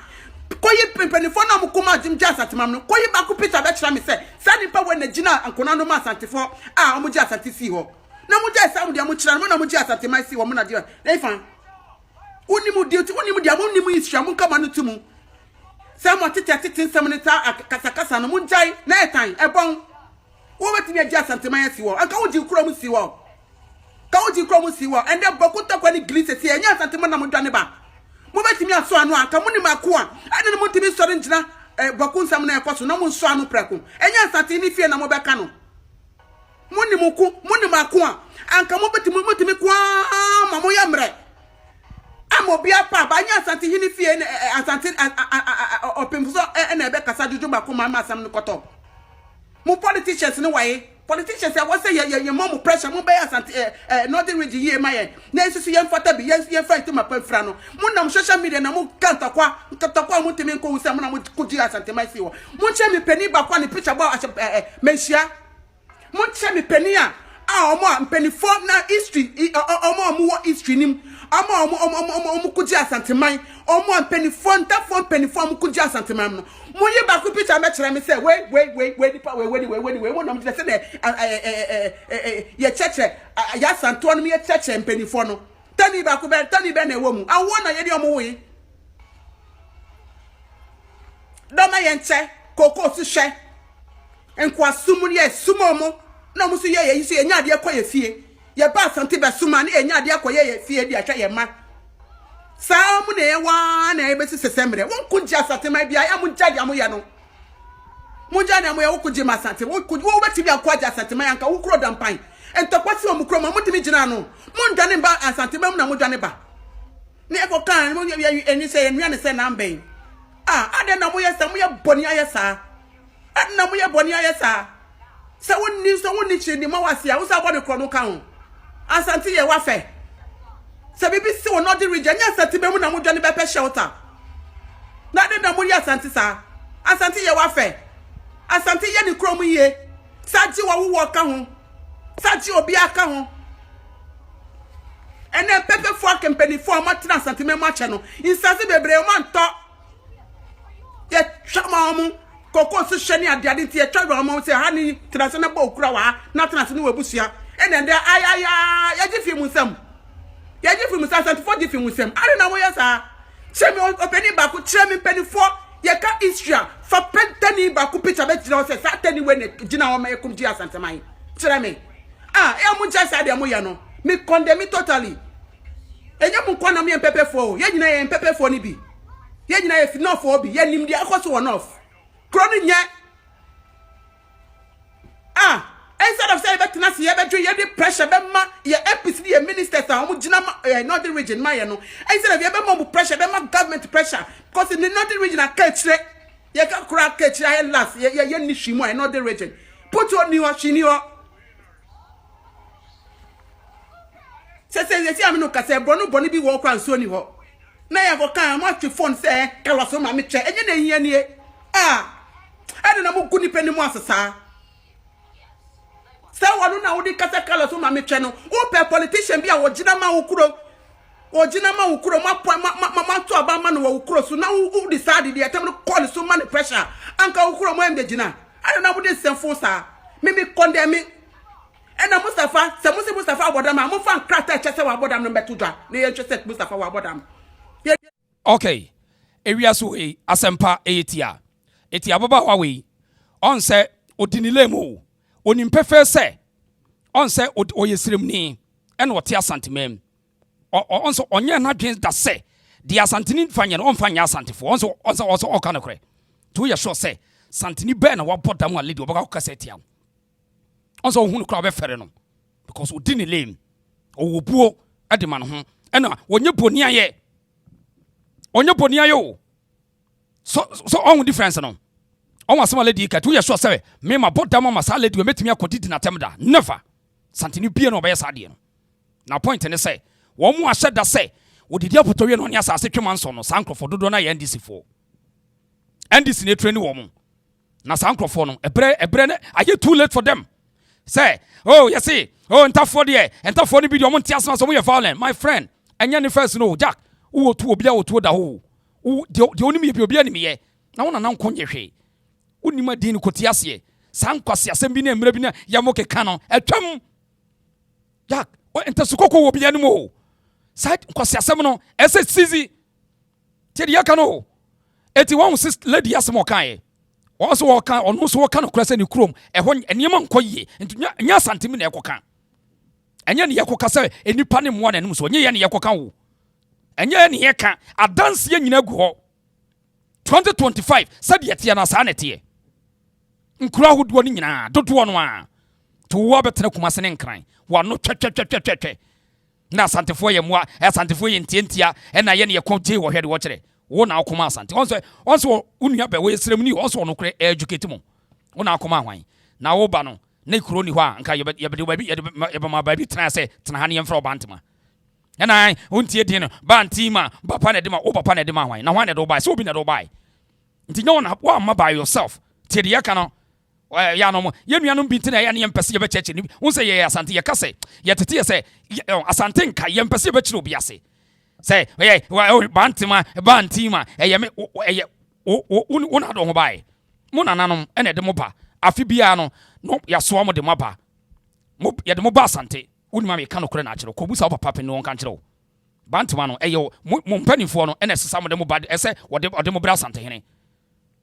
Speaker 3: koyi pempenifo na mukuma jim ji Asante mam no koyi ba ko picture be kira mi se sani pa we na gina ankona no ma Asante fo a omu ji Asante si ho na mu ji sa mu de mu kira mo na mu ji Asante mai si wo mo na de e fan unimu duty unimu dia unimu isha mun kama nutumu samo tete seminita kasa no mun jai na etan ebon wo betimi agi Asante man si wo anka wo ji kuro mu si wo ende bokuta kwa ni glitz si enya Asante man na mu dwane ba mo betimi aso anu anka muni mako a ade no mutimi sori ngina bokun sam na ekoso na mun so anu preko enya Asante ni fie na mo beka no muni mako a anka mo betimi mutimi kwa mamo ya mre amobia pa ba nya Asante hini fie Asante opemfuso na ebe kasa juju ba ko ma asam no koto mo politicians no waye politicians I was say ye mom pressure mo be Asante northern region ye ma ye na isusu ye mfata bi ye fight ma pamfra no mo nam social media na mo kanta kwa mo temi ko usam na mo kuji Asante mai siwo mo che mi peni ba kwa ni picture ba menhia mo che mi peni a omo mpenifo na history omo history nim omo kuji Asante man omo mpenifo ntafo mpenifo omo kuji Asante man no mo ye ba ku picture me kire me say we dipa we mo no me say ye cheche ya Santo no me ye cheche mpenifo no tani ba na ewo mu awo na ye di omo we do ma ye nche koko su hwe enkwa sumu ye sumo mo na musu ye yisu ye nya de kwa ye fie ye ba Asante be suma na ye nya de kwa ye fie de atwa ye ma saa mu na ye wa na ye be sesembre won kuji Asante mai bia ya mu jade amu ye no mu jade amu ye wo kuji ma Asante wo beti bia kwa Asante mai anka wo kro dampan entokwasi o mu kro ma mu timi gina no mu ndane ba Asante ba mu na mu dwane ba na e ko kan mu ye eni se ye nua ne se na mben ade na mu ye sa mu ye boni ayesa ade na mu ye boni ayesa se woni chi ni ma wase a wo sa body kro no kan Asante ye wa fe se bibi si wo northern region nya Asante be mu na mu dwane be pe shelter na de na mu ye Asante sa Asante ye wa fe Asante ye ni kro mu ye saji wa wo ka ho saji obi aka ho ene pepe fo company fo ma tena Asante me ma che no insase bebre o ma nto ye twama mu koko so hwe ni ade nti ye twa mo se ha ni tena se na ba okura wa na tena se ni wabusua ene nde ayaya ye gifi mu sam Asante for gifi mu sam are na wo ye sa chemi openi ba ku chemi peni fo ye ka Israel fa pentani ba ku picture be jira se sa tani we ne gina wo ma ye kum di Asante mai chire me e mu ja sa de mo ye no me condemn totally enye mu kwa na me pepe fo ye nyina ye pepe fo ni bi ye nyina ye fi no fo bi ye nim di akoso one off kroni nye instead of say betina se ye be dwe ye di pressure be ma ye APC ye ministers a omu gina northern region ma ye no instead of ye be mo pressure be ma government pressure because in the northern region aka kire ye ka kura ka kire ye last ye ni hwimo e northern region put on ni ho se amino kase bro no boni bi wo kwa nso ni ho na ye go kan ma twi phone se kalaso ma me che enye na hia nie ade na mu guni peni mu asesa se wonu na wodi kase kalaso ma me che no wo pe politician bi a wo gina ma wukuro ma to aba ma no wukuro so na wo decide de atem no call so man pressure anka wukuro mo embe gina ade na wodi senfo sa me condemn ena Mustafa abodam mo fan krata chese wa abodam no beto dwa na ye chese Mustafa wa abodam
Speaker 1: okay ewiaso e asempa etia baba wa we on se odinilemu onimpefe se on se oyesremni ene wote asantemam on so onye na dwen da se di asanteni fanya no on fanya asantefo on so okanekre to ye sure se santeni be na waboda mu aledi obaka kokasa tia on so hunu kra be fere no because odinilem owobuo edema no ho ena onye boni aye o so on difference no on wasema lady ka to ye sure say me ma boda ma masa lady we metimi akodi na temda never santeni bie no be sade no na point ne say wo mu ahye da say odidi apotowe no ne asase twema nso no sankrofo dodo na ye NDC ne train wo mu na sankrofo no ebre ne aye too late for them say oh you see oh entafo no bi de o mo ntiasema so mo ye violent my friend enya ne first no jack wo to obi a wo to da ho de oni mi obi ani mi ye na wona na nkonye hwe unima din ko tiase sankwase asem bi na emre bi na ya mo keka no atwam jack o entasukoko wo bi ani mo side nkwase asem no ese sizi tie de yaka no eti won sis lady asem o kan ye won so wo kan ono so wo kan kura se ni krom eho enema nkoye nya santimi na ekoka enye ne yekoka se enipa ne mo na enum so enye ye ne yekoka wo enye ne yeka adanse ye nyina gu ho 2025 said yetia na sa netie nkura hodo ni nyina dodo no a to wo betena kuma se ne nkran wa no twetwetwetwetwe na asantefo ye moa asantefo ye ntientia na ye ne yekoje wo hwede wo kire wo na akoma asante onso unua be wo esremni onso no kure educate mo wo na akoma hwan na wo ba no na kuro ni ho a nka ye be baby ye be ma baby tena se tena ha ne yemfra obantema na untie din no bantima papa na de ma wo papa na de ma hwan na hwan na do buy so obi na do buy nti nyo na wo amma by yourself tie de yaka no ya no mo ye nua no bi tena ya ne yempese ye be cheche ni wo se ye asante ye kase ye tete ye se asante nka yempese ye be kire obi ase say bantima me una do ho bai mo nananom ene de mo ba afi bia no ya so mo de mo ba mo ye de mo ba asante unima me ka no kore na akire ko busa papa pe no won kan kire o bantima no mo mpanifo no ene sesa mo de mo ba ese de mo bra asante hene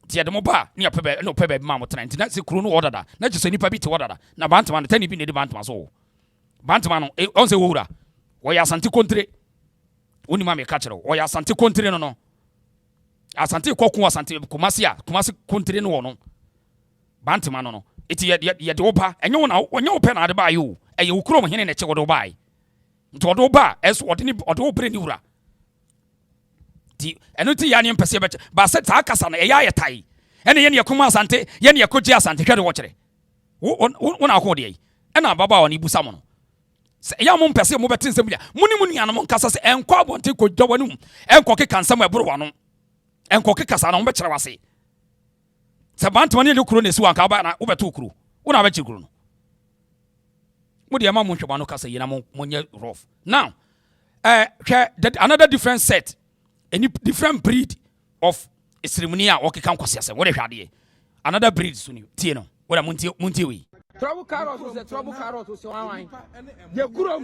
Speaker 1: tie de mo ba ne pebe no pebe ma mo tena nti na se kuro no order da na je so nipa bi te order da na bantima no tani bi ne de bantima so bantima no on se wura wo ya asante kontre unima me ka kire o ya asante kontre no asante kokun asante kumasi kontre no no bantima no iti ye de oba enye wo na onye wo pe na de ba yo eye wo kuro mo hene na che wo do ba nti wo do ba eso ode wo bre ni wura ti eno ti ya ne mpese be ba se ta kasa na eya ye tai ene ye ne kuma asante ye ne koje asante hwede wo kire wo na ko de yi ena baba wo ni busa mo no se ya mo mpese mo betin nsem ya muni anu mo nkasa se enko abonte ko dwawanu enko ke kansam eburu wano enko ke kasa na mo be kire wase se bantu ne kuro ne si wanka ba na wo beto kuro wo na ba chi kuro no mo de ma mo hweba no kasa yi na mo nye rough now another different set any different breed of ceremony a okay kan kwase asem wo de hwade another breed so ni tie no wo da muntie we
Speaker 4: trouble carrot was a trouble carrot was one. Ye kuro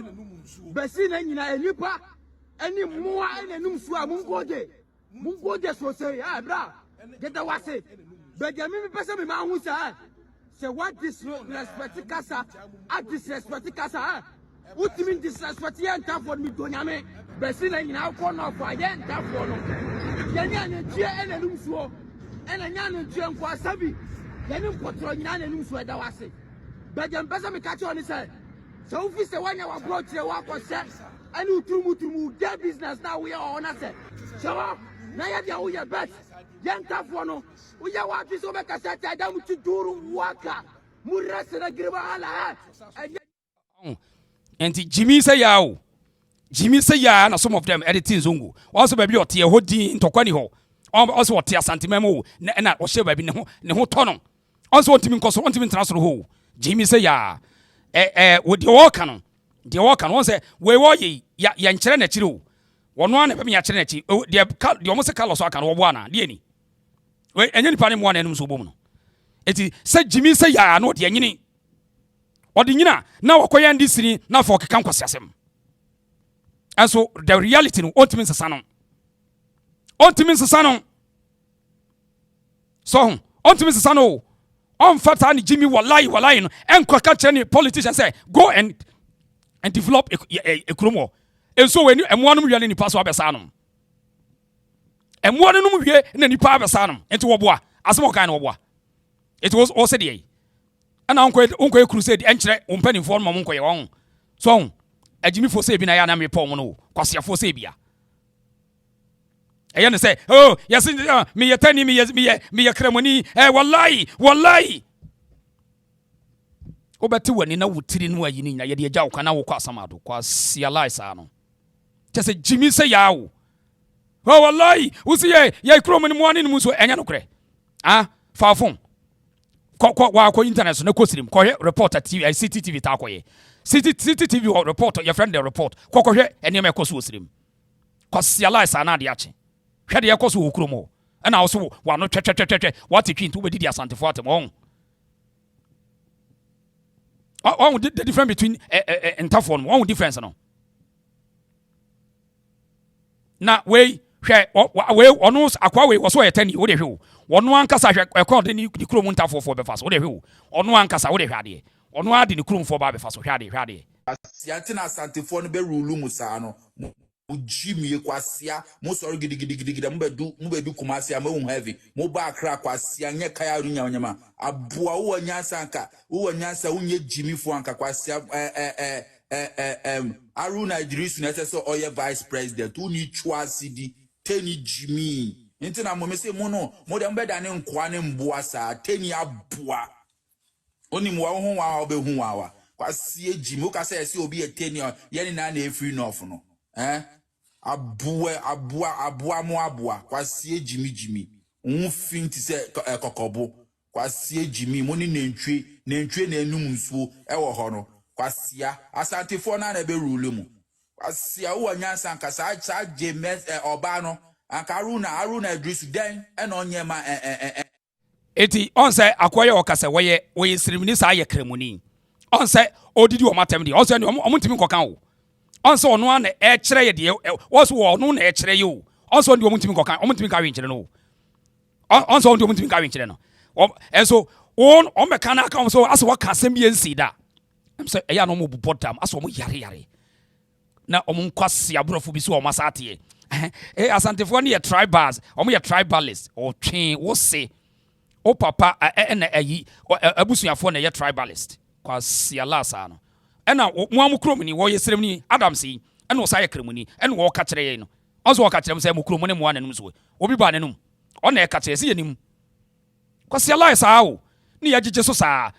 Speaker 4: besi na nyina enipa eni moa ene num so a mungoje so say ah bra get the wase Benjamin me pese me ma hu say what disrespect kasa a disrespect kasa ultimate disrespect ye enta for me do nyame besi na nyina ko no for ye enta for no ye nya ne tie ene num so ene nya ne tie nko asabi ye ne mpotro nyina ne num so da wase Benjamin pese me catch on say so if say one wa bro tire wa ko say ani utrumu get business now we are on say so na ya dia wo ye bet yenta for no wo ya wa twi so be kasa ta da mu ti duru waka mu rese na griba ala
Speaker 1: enti Jimmy say ya na some of them editing zongo also baby ote ho din ntokwa ni ho also ote asantemam na o she baby ne ho to no also ontimi nkoso ontimi transfer ho Jimmy say ya wo de work no won say we wo ya nkere na kire o wono ana be me ya kire na chi de o mo se kalo so aka no wo bo ana de ni we enye ni pa ne mo ana enum so bom no eti say Jimmy say ya no de anyini odi nyina na wakoya ndisiri na for kekan kwase asem and so the reality no ultimate sasa no ontimi nsesa so ontimi nsesa no on fata ni Jimmy wallahi no enko ka kyerɛ politicians say go and develop a kromo enso we ni emoa no wiase ni paso abesa no emoa no wie na nipa abesa no enti wo boa asem kan wo boa it was also the ana onko crusade enkyerɛ ompanifo no monko ye won so Gyimifou say bi na ya na me pɔ mo no kwasiafo say bia ɛyɛ ne sɛ oh yes me ye tani me ye kremoni wallahi obɛte wani na wutiri no ayi ni nya ye de agya wo kana wo kwa samado kwa sialai sa no kyɛ Jimmy say yawo oh wallahi usi ye kremoni mo ani no so ɛnya no korɛ faafon kwa internet so na kosirim kɔhwɛ reporter TV CCTV ta kɔyɛ CCTV report your friend the report kɔhwɛ ɛne ma ɛkɔ so osirim kwa sialai sa na de akye hwɛ de ɛkɔ so wɔ kurom hɔ ɛna wo so wa no twɛtwɛtwɛtwɛ wate twi nto bɛdidi asantefo atem on the difference between entafo no on difference no na we hwɛ we ɔno akwa we wɔ so yɛ tani wo de hwɛ wo ɔno ankasa hwɛ ɛkɔ de ni kurom ntafo fo bɛfa so wo de hwɛ wo ɔno ankasa wo de hwɛ ade ɔno ade ni kurom fo ba bɛfa so hwɛ ade
Speaker 5: asiante na asantefo no be rule mu saa no Gyimie kwasia mo sorry gidigidi mo bedu kumasi ama wo heavy mo ba akra kwasia nye kaya runya onyama aboa wo nyansa anka wo nyansa unye Gyimifou anka kwasia aru Nigerians na say oye vice president uni chwasidi teni Gyimie nti na mo me say mo no mo de mbeda ne nkoa ne mboa saa teni aboa oni mo wo ho wa obehu wa kwasia Gyimie ka say ese obi eteni ye ni na efiri north no abua kwasie Gyimie unfinti se kokobo kwasie Gyimie mo ni nentwe na enum nsuo ewo ho no kwasia asantefo na be rule mu kwasia wo nyansa nkasa cha jemes oba no anka aruna Idris den e na onyema
Speaker 1: eti on say akoye okase woye sirimini sa ye kremuni on say odidi o matem di on say omutimi kokan wo on so ono na e kire ye de wo so ono na e kire ye o on so ndi omutimi kokan omutimi ka wenkire no on so ndi omutimi ka wenkire no enso on meka na aka so aso waka asem bi ensi da am say eya no mo bu bottom aso mo yare na omo nkwase abrofo bi so o masate asantefo ne ye tribals omo ye tribalist o twen wo se o papa na ayi abusuafo na ye tribalist kwa siala sa no ena mo amukrom ni wo yesrem ni Adam sei ena wo sa ye kremuni ena wo ka kire ye no onso wo ka kire say mukrom ne mo ananum so obi ba ananum ona e ka kire se yenim kwasi ala sa wo ni ya gige so sa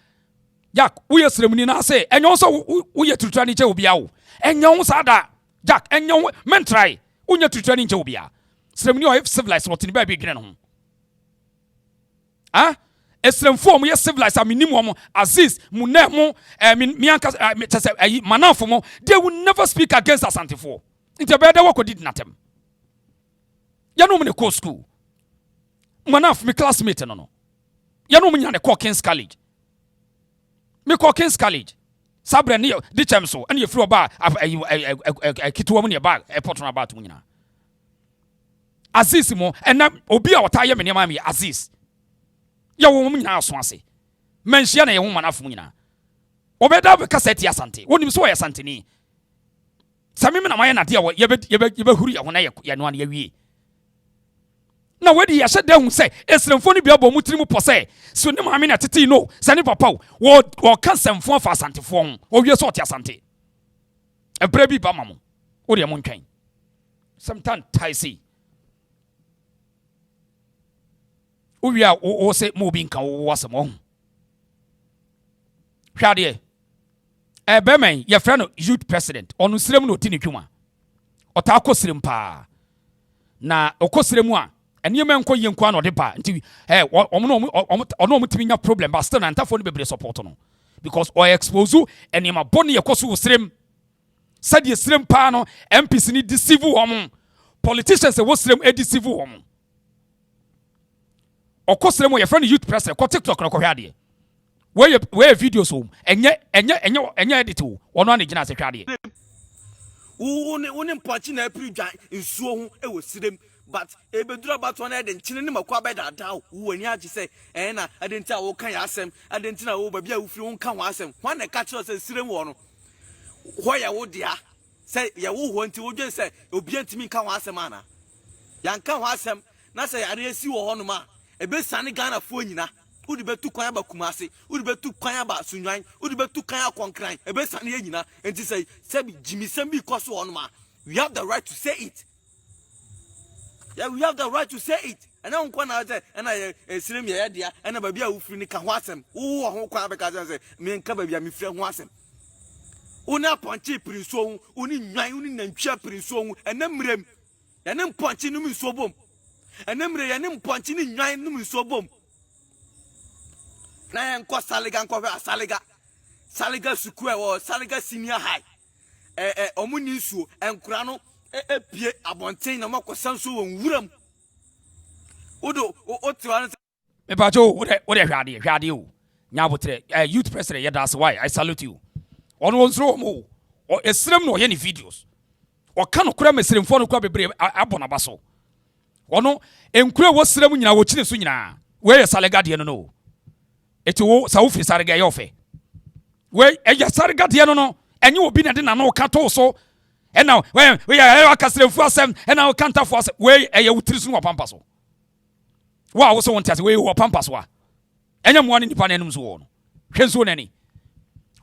Speaker 1: jak wo yesrem ni na say enyo so wo ye tutua ni che obi awo enyo sa da jak enyo men try wo nye tutua ni che obi a srem ni o civilized what ni ba bi gene no Esrem form ye civilized minimum Aziz munemo mianka manafo mo they will never speak against asantefo nti be da did natem ya no me ko school manaf me classmate no ya no me nya ne ko King's College me ko King's College sabre ne di chem so ene ye free oba kitwa mu ne ba airport na ba to nyina Aziz mo ena obi a wota ye me ne ma me Aziz ya wo mu nyina aso ase menhia na ye ho manafo nyina obeda be kaseti asante wonim so ye sante ni sami me na maye na de ye be huru ye ho na ye no an ye wie na wedi ya hyeda hu se esremfo ni bia bo mutiri mu pose so ne maame na tete no sani papa wo ka semfo fa asantefo ho o wie so te asante ebra bi ba mamo wo de mo ntwen sometimes taisi uwia o se mo bi nka wo wasemo hwade bemen ye friend youth president onu srem no tini twuma ota akosrem pa na okosrem a eniyem enko ye nko na ode pa nti ono mutimi nya problem but still na ntafo no bebre support no because o expose eniyema boni ye koso srem said ye srem pa no MPs ni deceive wo politicians wo srem deceive wo okosrem wo ye friend youth president ko TikTok no ko hwade we videos o enye edit o wono an gina se hwade
Speaker 4: woni mpachi na apri dwan nsuo ho e wo sirem but ebedura but one de nchine ne makwa beda da wo ani agi say na adenti a wo kan ya asem adenti na wo ba bia wo firi wo kan wo asem wan na ka kire say sirem wo no ho ya wo dia say ya wo ho nti wo dwen say obi antimi kan wo asem ana yan kan wo asem na say yare asi wo ho no ma ebe sane Ghana fo nyina udi betu kwan ba kumase udi betu kwan ba sunwan udi betu kan akonkran ebe sane ye nyina enti say Gyimifou bi koso wo no ma we have the right to say it. Yeah, we have the right to say it. And I don't want to say, and I see me idea, and a baby who free can watch them. Oh, who can because I say, me and Kababy, my friend watch them. Una punchy pretty so, only 9 and chap pretty so, and then punching them so boom. And then punching in 9 so boom. Now I'm called Saligan cover Saliga Square or Saliga Senior High. Omunisu and Krano. Pie abonten na makosan so wonwuram odo o tiwa
Speaker 1: me ba jo wo de hwade o nya botre youth president yeah, that's why I salute you ono wonso mo o esrem no ye ni videos o ka no kura mesrem fo no kura bebre abona baso ono enkura wo srem nyina wo kire so nyina we ye salega de no eti wo sa wo firi sarega ye ofe we eya sarega de no enye obi na de na no ka to so. And now, when we are casting for them, and now can't for us, where a utility of pampas. Wow, also want to say, we were pampas. And I'm one in the panel's wall. Hence, one any.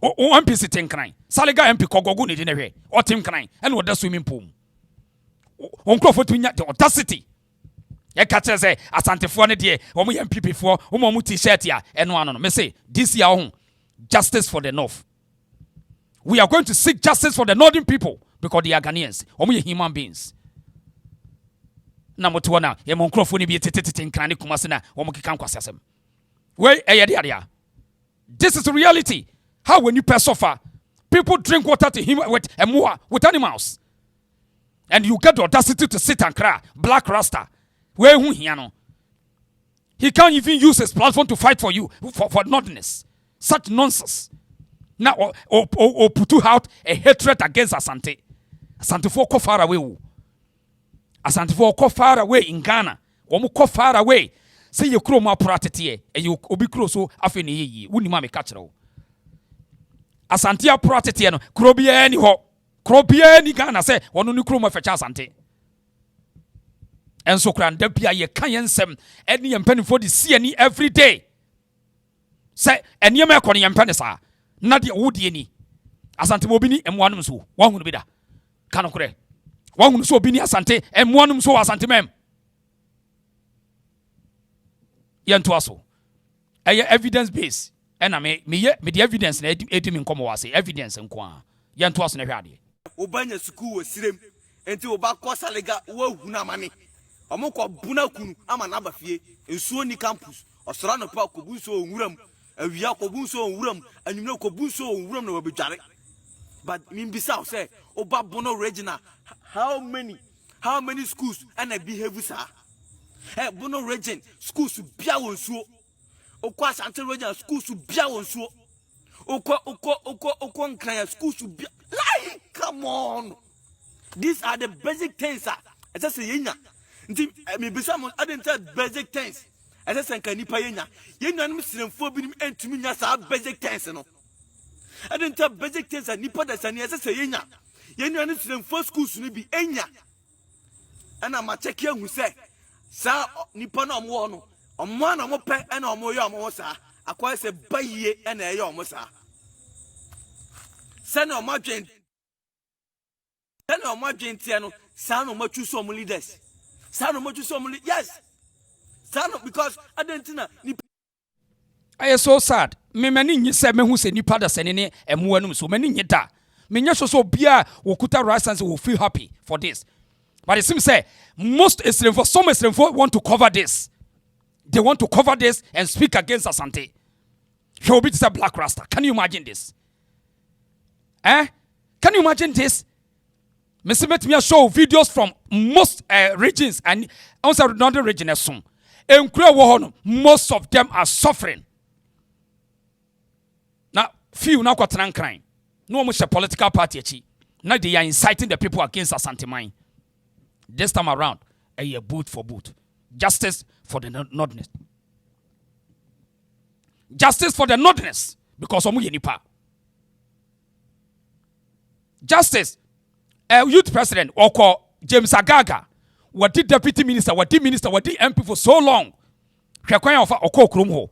Speaker 1: Oh, MPC 10 crying. Saliga MP Kogoguni in a way, or Tim crying, and what the swimming pool. Uncle for the audacity. A catcher say, Asante for a day, or we MP for Umuti Shetia, and one on me say, this year home, justice for the North. We are going to seek justice for the northern people. Because they are Ghanaians, or human beings. Number 2 now, a microphone be in Krani Kumasina, or Mokikan Kwasasem. Where a this is the reality. How when you suffer, people drink water to him with a more with animals. And you get the audacity to sit and cry, Black Rasta. Where he can't even use his platform to fight for you, for nothingness. Such nonsense. Now, or put out a hatred against Asante. Asante for ko far away. Asante for ko far away in Ghana. Omo ko far away. Say you kro ma pratete e you obi kro so afi ne yi. Wuni ma me ka kire wo. Asante a pratete no kro bia ni ho. Kro bia ni Ghana say wono ni kro ma fecha Asante. Enso kra nda bia ye kan yensem eni ye mpanifo de see ani every day. Say eni me ko ne mpane sa. Na de wodi ni. Asante mo bi ni emwanum so. Wa hunu bi da. Kanokure. Wahunu so bini Asante emwanum so Asante mem. Yanto aso. Eye evidence base. Ena me the evidence na edi me nkomo wase evidence nko a. Yanto aso na hwade.
Speaker 4: Obanya school wo sirem. Enti oba ko Salega wo hunu amane. Omukọ buna kunu ama na abafie. Ensuo ni campus. Osora no pa ko bunso onwuram. Awia ko bunso onwuram. Anwumre ko bunso onwuram na wabedware. But Mimbisa say, Oba Bono Regina, how many schools and I behave sir? Hey, Bono Regin, schools to Biawon so. Okwa Santa Regina, schools to Biawon so. Okwa Kraya, schools to be like, come on. These are the basic things, sir. As I say, Yena. Mimbisa, I didn't tell basic things. As I say, Kanipa Yena. Yena, I'm Muslim for being and to me, that's our basic things, you know. I didn't tell basic things and Nipa that's an yes, say, Yena. Yena, I'm first schools to be Enya. And I'm a check here who say, Sir, Nipa no more, on one or more pet and or more yamosa. I quite say, by ye and a yamosa. Send on my gent. Send on my gentiano, son of much some leaders. Son of much some leaders. Yes. Son of because I didn't know.
Speaker 1: I am so sad. Me many you say me who say nipa da senene emuanum so many nyeta. Me nya so bia wokuta Rasta will feel happy for this. But it seems say most Islam for some Islam want to cover this. They want to cover this and speak against Asante. He will be a Black Rasta. Can you imagine this? Can you imagine this? Mr. Met me show videos from most regions and also another region as soon. Most of them are suffering. Now, few now got crying. No much a political party. Now they are inciting the people against Asante mine. This time around, a boot for boot. Justice for the northerners. Justice for the northerners. Because omu yenipa. Justice. Youth president, Oko James Agaga, what did deputy minister, what did MP for so long? Shakwan of Oko Krumho,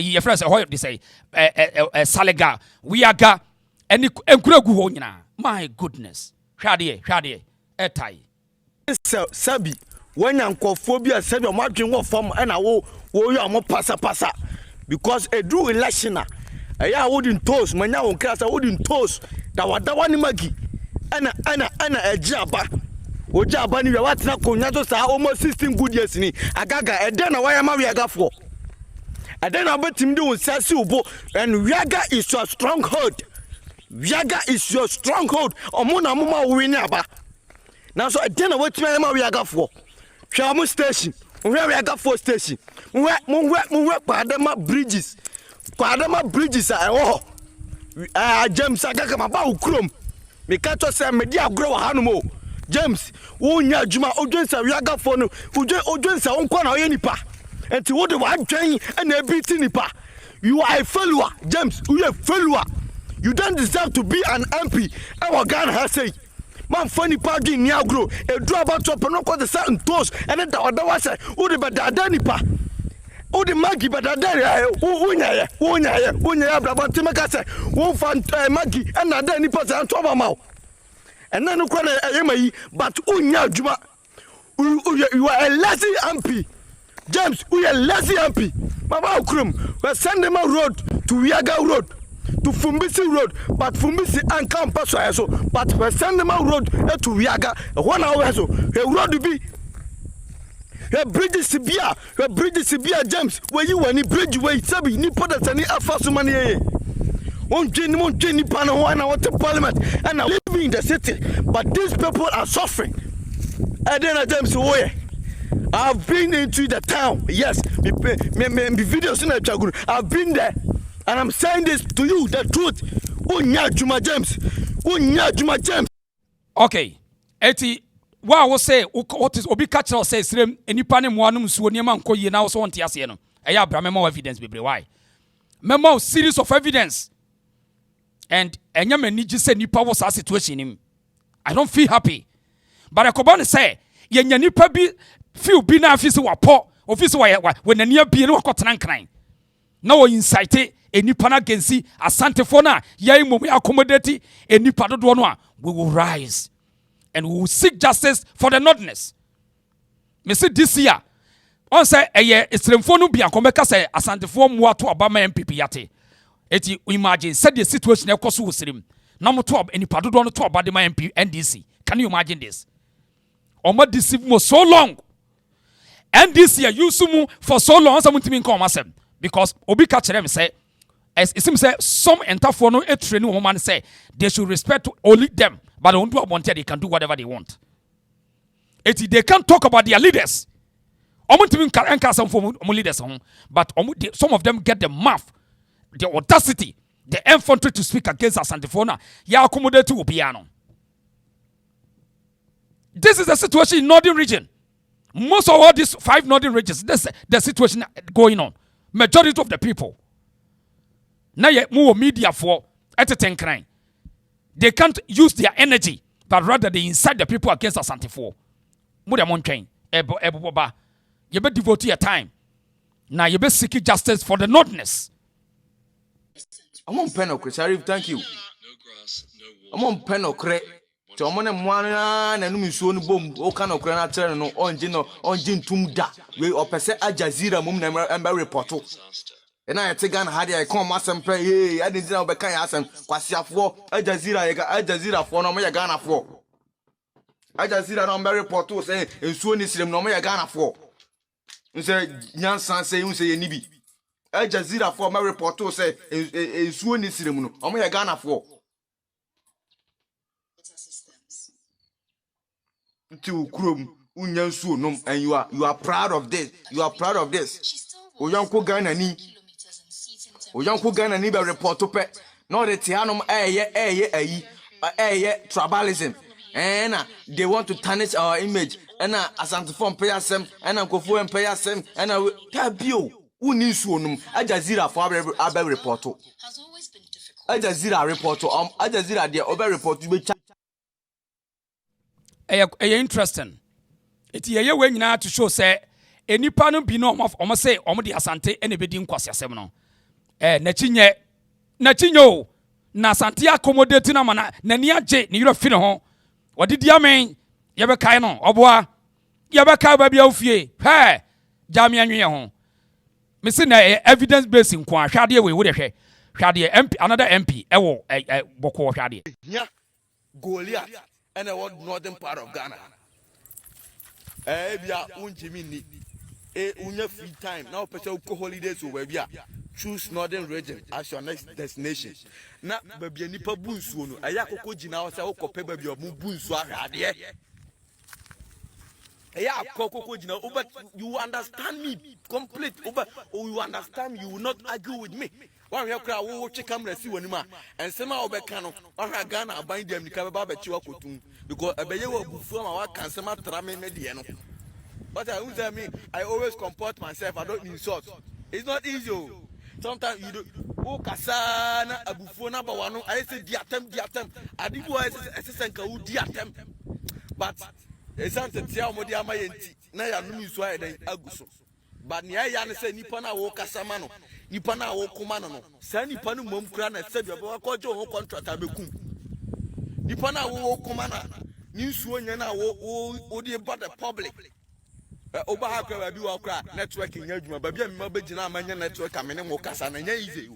Speaker 1: your friends, they say, Salega, Wiaga, and Nkureguhona. My goodness. Shadie, etai.
Speaker 6: Sabi, when Yankophobia said, you're marching off from and I will more passa. Because a drew election, I wouldn't toast, my now class, I wouldn't toast. That was the one magi. Ana a jaba. Ojaba ni what's not konyato sa almost 16 good years ni. Agaga, and then why am I Wiaga for? And then I bet him doing Sasubo, and Wiaga is your stronghold. Wiaga is your stronghold. Omona mama winaba. Now so I don't know what we are for. Shamu station. Where we are for station. Where Padama bridges. Padama bridges are all. James Agaka Mabau Chrome. Me catch us a media grow animal. James, Unya Juma Ojensa Yaga for no Ojensa Unkwana Yenipa. And to what do I train and a bit nipa. You are a failure, James. You are a failure. You don't deserve to be an MP. Our Ghana has said. Man funny party niagro a draw about to no the certain toes and then the other was the badanipa the maggie but maggie and then nipa and to and then but juma you are a lazy MP James we are lazy MP Mama Krum we send them a road to Wiaga Road to Fumbisi Road, but Fumbisi and campus so, but we send them out road to Wiaga 1 hour so. A road to be a bridge Sibia, James, where you any bridge way, Sabi, Nipodas and Afasu money. One Jenny Pano, 1 hour to Parliament, and I live in the city, but these people are suffering. And then James, where I've been into the town, yes, me videos in the Chagun, I've been there. And I'm saying this to you, the truth. Unya Juma James.
Speaker 1: Okay. Eti, what I will say, what is Obi Catcher says, any panem one Sunia Manko, you now so on Tiasiano. I have memo evidence, baby. Why? Memo series of evidence. And Yaman need to say Nipa was our situation in him. I don't feel happy. But I could say, Yanipa be few be now officer or poor officer when the near being or cotton crying. No incite. Enipa na gensi asante fona yai mo accommodate enipa do no we will rise and we will seek justice for the northerners. Me see this year on say eye esremfo no bia komeka say asante fo mo ato obama MPP yate eti imagine said the situation e koso wosrem na mo to enipa do no to obade ma MP NDC. Can you imagine this? Omo deceive mo so long NDC use mu for so long so mutimi nka omasem because obi ka kire me say as it seems that some entafo no training woman say they should respect only them, but don't do want they can do whatever they want. They can't talk about their leaders. Some leaders, but some of them get the mouth, the audacity, the infantry to speak against Asantefona. Ya accommodate to piano. This is the situation in northern region. Most of all these 5 northern regions, this is the situation going on. Majority of the people. Now more media for entertain crime. They can't use their energy, but rather they incite the people against Asantefo. Muda Monchain, Eboba. You better devote your time. Now you better seek justice for the northerners.
Speaker 6: I'm on pen of Chris, thank you. I'm on pen of Cre. So I'm on a one and no soon boom, all kind of granite no on Jin Tumda. We or Pese Al Jazeera mum and Barry Porto. And I take on Hàte, I come mass and pray. I didn't know Bekan Asan, Quasia for Al Jazeera for no Maya Ghana for. Al Jazeera no Barry Porto say, and soon is no Maya Ghana for. You say, Yansan say, you say, Nibi. Al Jazeera for Mary Porto say, and soon is no Maya Ghana for. To Chrome, Unyan Sunum, and you are proud of this. You are proud of this. Oyanko Ghana ni. Oyanko Ghana ni be report to pet. No the Tianum tribalism. And they want to tarnish our image ɛna asantefo mpɛ asɛm ɛna nkɔfo mpɛ asɛm ɛna tabio uni suonum Aljazeera for abɛ report Aljazeera report Aljazeera there obe report be cha
Speaker 1: interesting it ye we nyina to show say enipa no bi no omo say omo de Asante ene be di nkwase asɛm no na chinyo na Asante accommodate na mana na ni age ne yoro fi ne ho wode di amen ye be kai no oboa ye be kai ba bia ofie he jami anwe ho me say na evidence based nko ahwade we wo de hwe hwade MP another MP ewo boko hwade
Speaker 6: nya Goliath and a northern part of Ghana bia unjimi ni unya free time now person go holidays over bia choose northern region as your next destination na babia nipa bunsuo no aya kokko gina wo se wo kope babia mu bunsuo ahwade aya kokko gina over you understand me complete over you understand you will not argue with me one here kra wo che camera si wanima ensema obeka no ahwa Ghana aban dem nika be ba be chiwa kotun because ebeye wo bufu ma wa kansema trame me de no but I who tell me I always comport myself I don't insult it's not easy sometimes you do o kasa na abufu na ba wano I say di atem adibu assistant ka wo di atem but esante tia omodi amayenti na ya numi so ayi aguso but ne ya ne say nipa na wo kasa ma no nipa na wo kuma no sa nipa no mom kura na se bia ba ko jo ho contract abekum nipa na wo kuma na ni nsuo nya na wo dey bad the public oba ha kwa bi wa kura network nya adwuma ba bia mi ma begina amanya network amene mo kasa na nya easy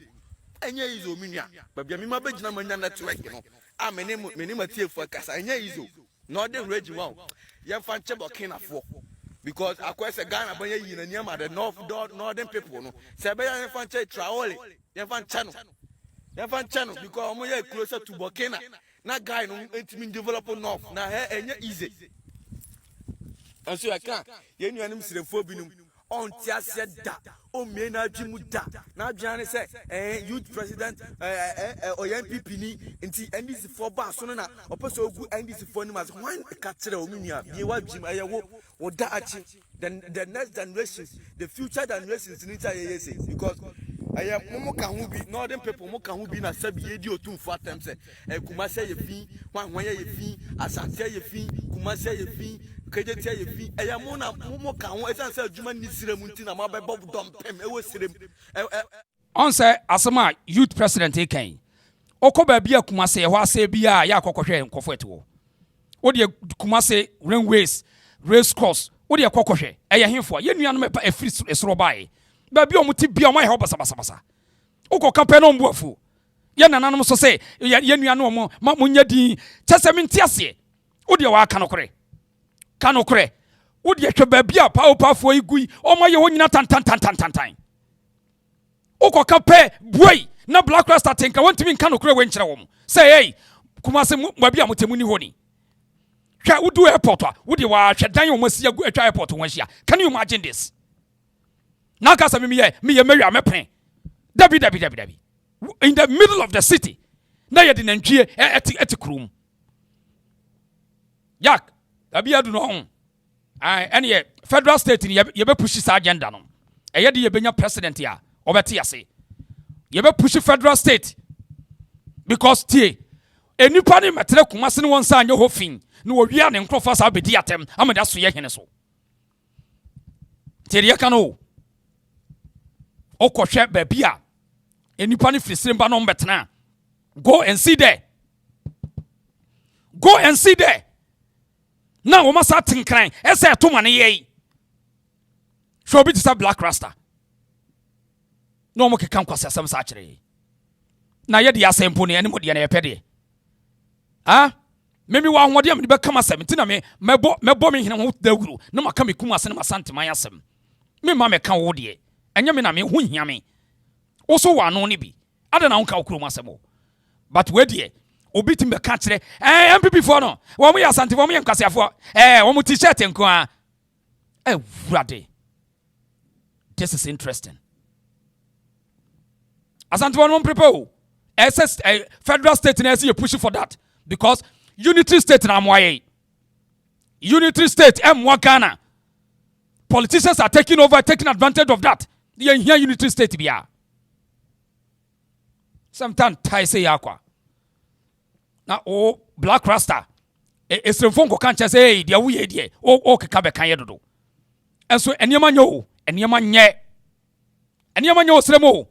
Speaker 6: enya easy o minua ba bia mi ma begina amanya network no amene me ni matie fu kasa enya easy no dey ready wow ye fan chebo kinafo because akwese Ghana banya yi na niam the northern people no se be yan fan che Traore yan fan channel because omo ye closer to Burkina na guy no entimi develop north na he enye easy and so I can ye nuanim sirefo binum on tia se da o me na adwimu da na adwane se youth president OMPP ni nti NDC for ba so na opeso ogu NDC for ni mas when ka kire o menua bi wa dwim ayewo wo da achi the next generations the future generations ni ta ye say because aye mo ka hu bi northern people mo ka hu bi na sabi ye di otumfo atem se Kumase ye fi hwan ye fi Asante ye fi Kumase ye fi kejeti ye fi aye mo na mo ka hu esan se adwuma ni sirem nti na ma be bob dom pem e wo sirem
Speaker 1: on say asema youth president ekan okoba bia Kumase ye ho ase bia ya akokohwe nkofo eto wo de Kumase railways race course wo de akokohwe eye hemfo ye nuanom e pa afiri esoro bae ba bia omuti bia omo ye ho basa ukoka pe no mbuafu ye nananom so say ye nuanom mo ma munya din chese menti ase wo de wa aka kanokre wo de hwe ba bia pawpafo igui omo ye ho nyina tan ukoka pe buai na black rasta tenka wontimi kanokre we nkyere wo say hey Kumase mo bia motemu ni honi hwa wudu airport a wo de wa hwedan o masi agu atwa airport won hia can you imagine this na ka me mewia mepen dabi in the middle of the city na ye de nantwie eti krum yak dabi adu no ho ene ye federal state ni ye be push sa agenda no eye de ye benya president ya obeti ase ye be push federal state because tie enipa ni metre Kumase ne won sa anye ho fin no wia ne nkrofa sa bedi atem ameda so ye hene so tie ye kanu okohwe ba bia enipa ne firisiremba no mbetena go and see there now we must start tinkran ese to mane ye so bi tsa black rasta no mo keka nkwase asem sa kire na ye de asempo ne ene mo de na ye pede memi wa ahode am de be kama asem ntina me mebo me hene ho dawuru na maka me Kumase na masante man asem me ma me ka wo de enye me na me hu hia me wo so wa no ne bi ada na wonka okuro masemo but we de obi tim be ka kire MPP for no wo mo ya Asante wo mo yankasiafo wo mo t-shirt nko a wurade this is interesting Asante wo no prepare SS federal state na say you push for that because unity state na moye unity state Ghana. Politicians are taking advantage of that. They here unity state bia. Sometimes tai say yakwa. Na black Rasta. Esremfonko kan che say dia wo ye die. O keka be kan ye dodo. Enso eniema nyo, eniema nye. Eniema nyo sremo.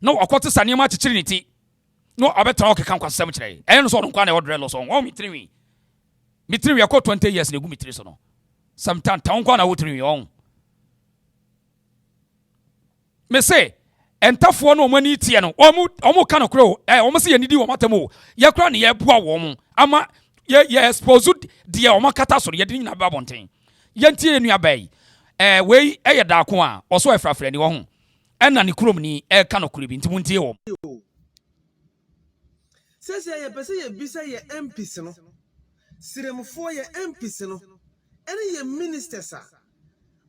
Speaker 1: No akwate sanema chichiri niti. No abetra o keka kwasem kire. Enso so no kwa na odre lo so. O mitiri. Mitiri yakọ 20 years na egu mitiri so no. Sometimes town kwa na wotiri on. Me say entafo no omani tie no omu ka no kro omu se yenidi wo matamo ye kra ne ye bua wo mu ama ye expose de o makata so ye de nyina ba bonten ye ntie nua bai we ye da ko a oso efrafre ni wo ho ena ne krom ni ka no kro bi nti muntie wo
Speaker 4: sese ye pese ye bisa ye MPs no siremfo ye MPs no ene ye ministers a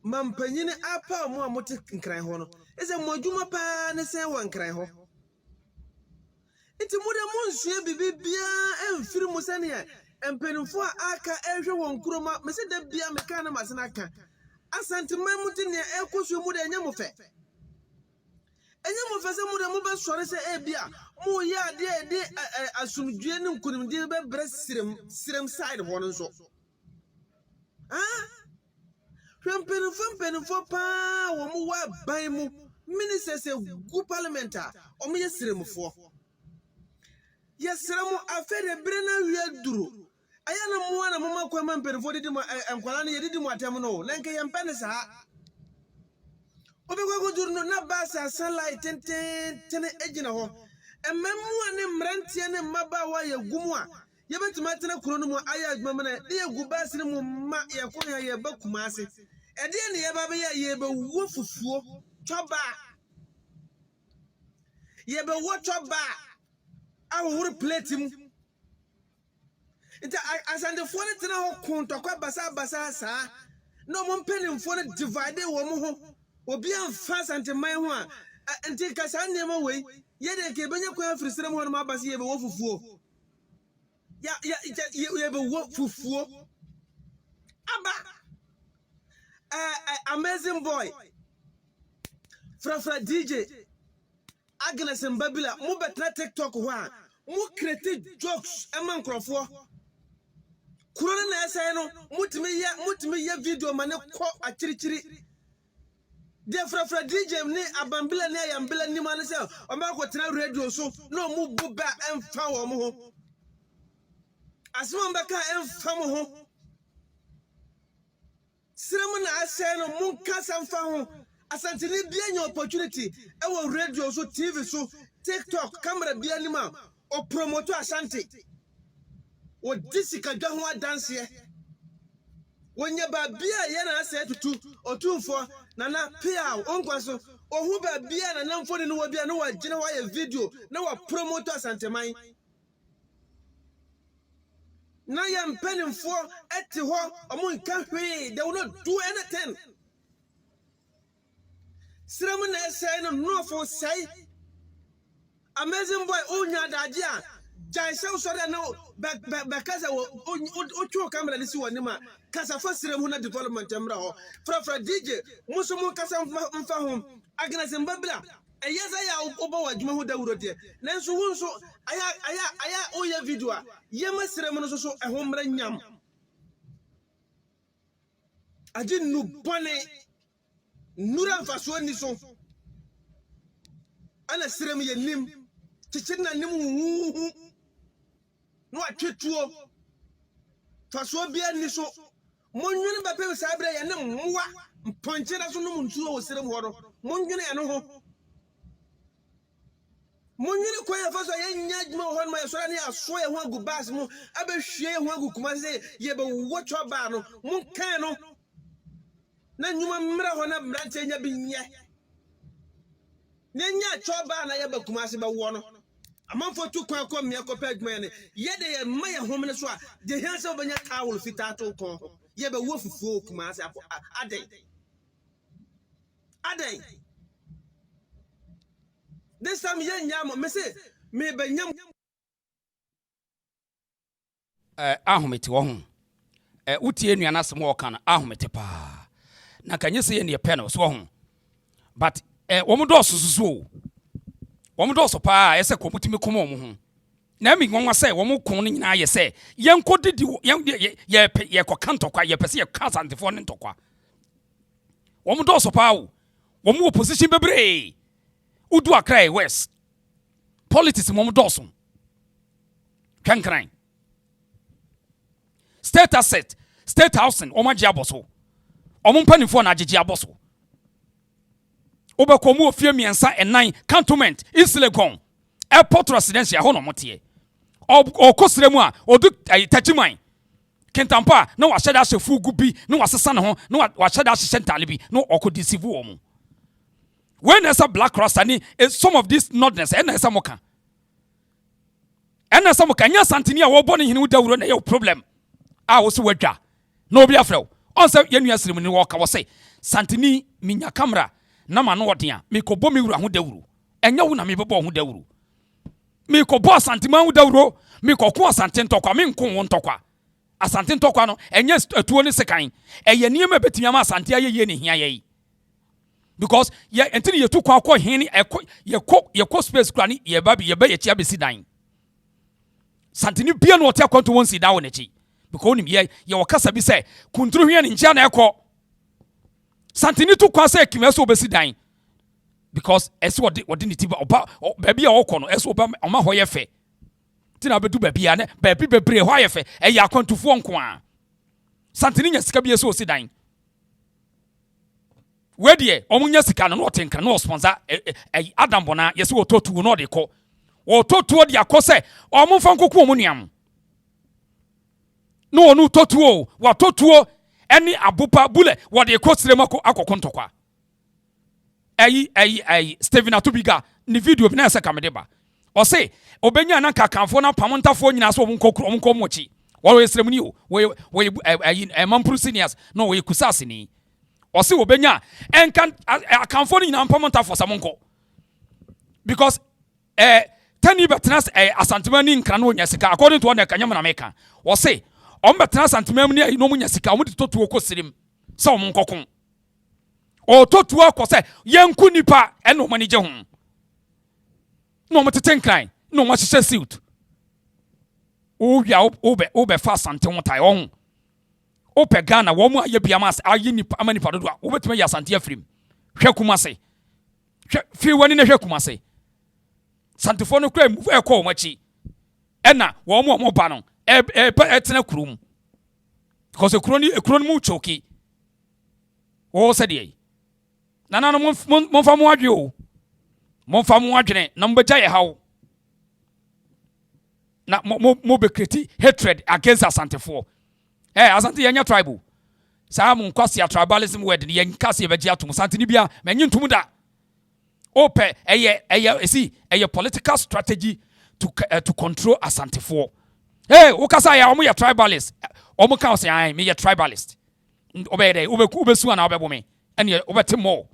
Speaker 4: mampanyine apa mo amote nkran ho no ese modwuma pa ne se wo nkran ho enti mode monsua bibibia emfiri mo sane ya empenfo aka ehwe won kuroma mese da bia meka na masena aka asante mamuti ne ekosu mu de enye mo fe se mu de mo be sore se bia mo ya de asumdue ne nkunimde be bre sirem side ho no so Penifo pa wo mu wa ban mu ministers gu parliamenta o mu yesiremfo yesiremu afere bre na wi duru aya na mu na mama kwa man penifo didi mu enkwala na yedidi mu atem no na nke yempene sa obi kwa duru no na ba sa sunlight tene ejina ho emmemu ne mrantie ne maba wa ye gumu a yebetuma tene kuro no mu aya adwuma na ye gu ba sire mu ma ye ko ya ye ba kumase ede ne ye ba be ye be wo fufuo toba ye be wo toba awuru plate mu nta asande fo ne tena ho kuntokwa basa sa no mo mpeni fo ne divide wo mo ho obi amfa asante man ho a nti kasa ne ma wei ye de ke benya kwa afrisire mo ho no abase ye be wo fufuo ye be wo fufuo aba amazing boy fra DJ Agnes Mbabila mu betra TikTok ho a mu create jokes eman krofo kuro na ese no mutimi ya video mane ko akirichiri de fra DJ ni abambila ni ayambila ni mane se o ma ko tena radio so no mu bu ba emfa wo mo ho asimo mbaka emfa mo ho siremu na ase no mun kasa mfa ho asante ni bia nya opportunity e wo radio so TV so TikTok camera bia ni ma o promote Asante o disika dwa ho dance ye wonya ba bia ye na ase tutu otumfo na pia onkwa so ohu ba bia na namfo ni wo bia na wa gine wa ye video na wa promote Asante man na ya mpenimfo eti ho omo nka hwe they will not do anything siremu na say no for say amazing boy onya daje a jaise so da no ba kasa o twa camera ni si woni ma kasa fo siremu na development emra ho fra DJ muso mu kasa mfa ho Agnes Mbabila eyeza ya obo wadwuma ho da wurode nanso wonso aya oya video a yema siremu no so ehomra nyam aji nu bone nura faso ni so ana siremu ye nim chichina nim hu no atwetuo faso bia ni so monwene ba pe sabre ya ne mwa mponchera so no muntuo wo siremu ho no monwene ya no ho Monyini kwa ya faso ye nyajma ho ma yesora ne aso ye ho agu bas mu abehwie ho agu kuma se ye be wocho ba no mun kan no na nyuma mmra ho na brante nya bi nye ne nya cho ba na ye be kuma se be wo no amanfo tu kwa ko me ko pegma ne ye de ye ma ye ho me so a de hia se obanya tawul fita to kon ye be wo fufuo kuma se adai this time yen yam me say me benyam
Speaker 1: ahomete wo ho utie nuana asem wo kana ahomete pa na kanye se ye ne pɛ so ho but wo mo do so wo mo do so pa ese ko mutimi komo wo ho na mi nwanwa se wo mo kon ne nyina ye se ye nkodidi ye ko kantokwa ye pese ye kasantefo ne ntokwa wo mo do so pa wo mo opposition bebre udu akrai west politics mo do so kankran state asset state housing o ma ji aboso o mo mpanifo na agege aboso obekomu ofie miensa enan cantonment islegon airport residential ho no motie o kosremu a odu tachiman kentampa na wa hyeda hyefu gubi na wa sesa ne ho na wa hyeda hye ntale bi na okodisivu wo mu when there's a black rasta ni some of this nodness and there's moka and there's moka nya santini a wo bɔ ne hene udawuro na ye problem a wo so wadwa na obi afrew on say yenua sirimu ni wo ka wo say santini minya camera na ma no odea me ko bo me wura ho dawuro enya wo na me bebo ho dawuro me ko bo santima ho dawuro me ko ko asante ntokwa me nko wo ntokwa asante ntokwa no enya atuo ne sekan eye niam betimi ama asante ayeye ne hia ye because ye entini ye to kwa ko hene ye ko space kra ni ye ba ye chia besi dan santini bia no ote akwanto won si da wo nechi because onim ye wakasa bi se kunturu hia ne nchia na ekọ santini to kwa se kimeso obesi dan because ese wodi ni tiba oba baabi a wokọ no ese oba oma hoye fe tina bedu baabi a ne baabi bebre hoye fe eya akwantufo nko a santini nya sika bi ese osi dan wedie omunya sika no otenka no sponsor Adam Bona yesi wototu no de ko wototu de akose omumfa nkoko omunuam no onu totuo watotuo eni abupa bule wode ko siremako akokontokwa Steven Atubiga ni video bi na ese kamedeba o say obenya na kakanfo na pamontafo nyina so omukokro mochi wo yesremni o we mampru seniors no we kusase ni o say obenya enkan akanfo nyina pamontafo samonko because tani betnas asantemani nkra no nya sika according to one kanyam na meka o say betnas asantemani ni no munya sika omudi totuo ko sirim sa omunkokon o totuo ko say yenku nipa eno manije ho no moteten kran no mo hye suit o wia o be fa asante ho tai ho o pe Ghana wo mu aye bia mas aye nipa amani pa dodo a wo betime ya asante afrim hwe kumase fi wani na hwe kumase santefo no kra move e ko machi ena wo mo ba no etena kurum because ekuro mu choki o se de nana no mo fa mo adwe o mo fa mo adwene na mbegya ye hawo na mo be create hatred against asantefo asante yenya tribal sa mo nkwase a tribalism word ne yenkase ye begya atom santeni bia menyi ntum da ope eye political strategy to control asantefo ukasa ya omo ye tribalist omo kan say me ye tribalist obede obesu ana obebo me ene obete mo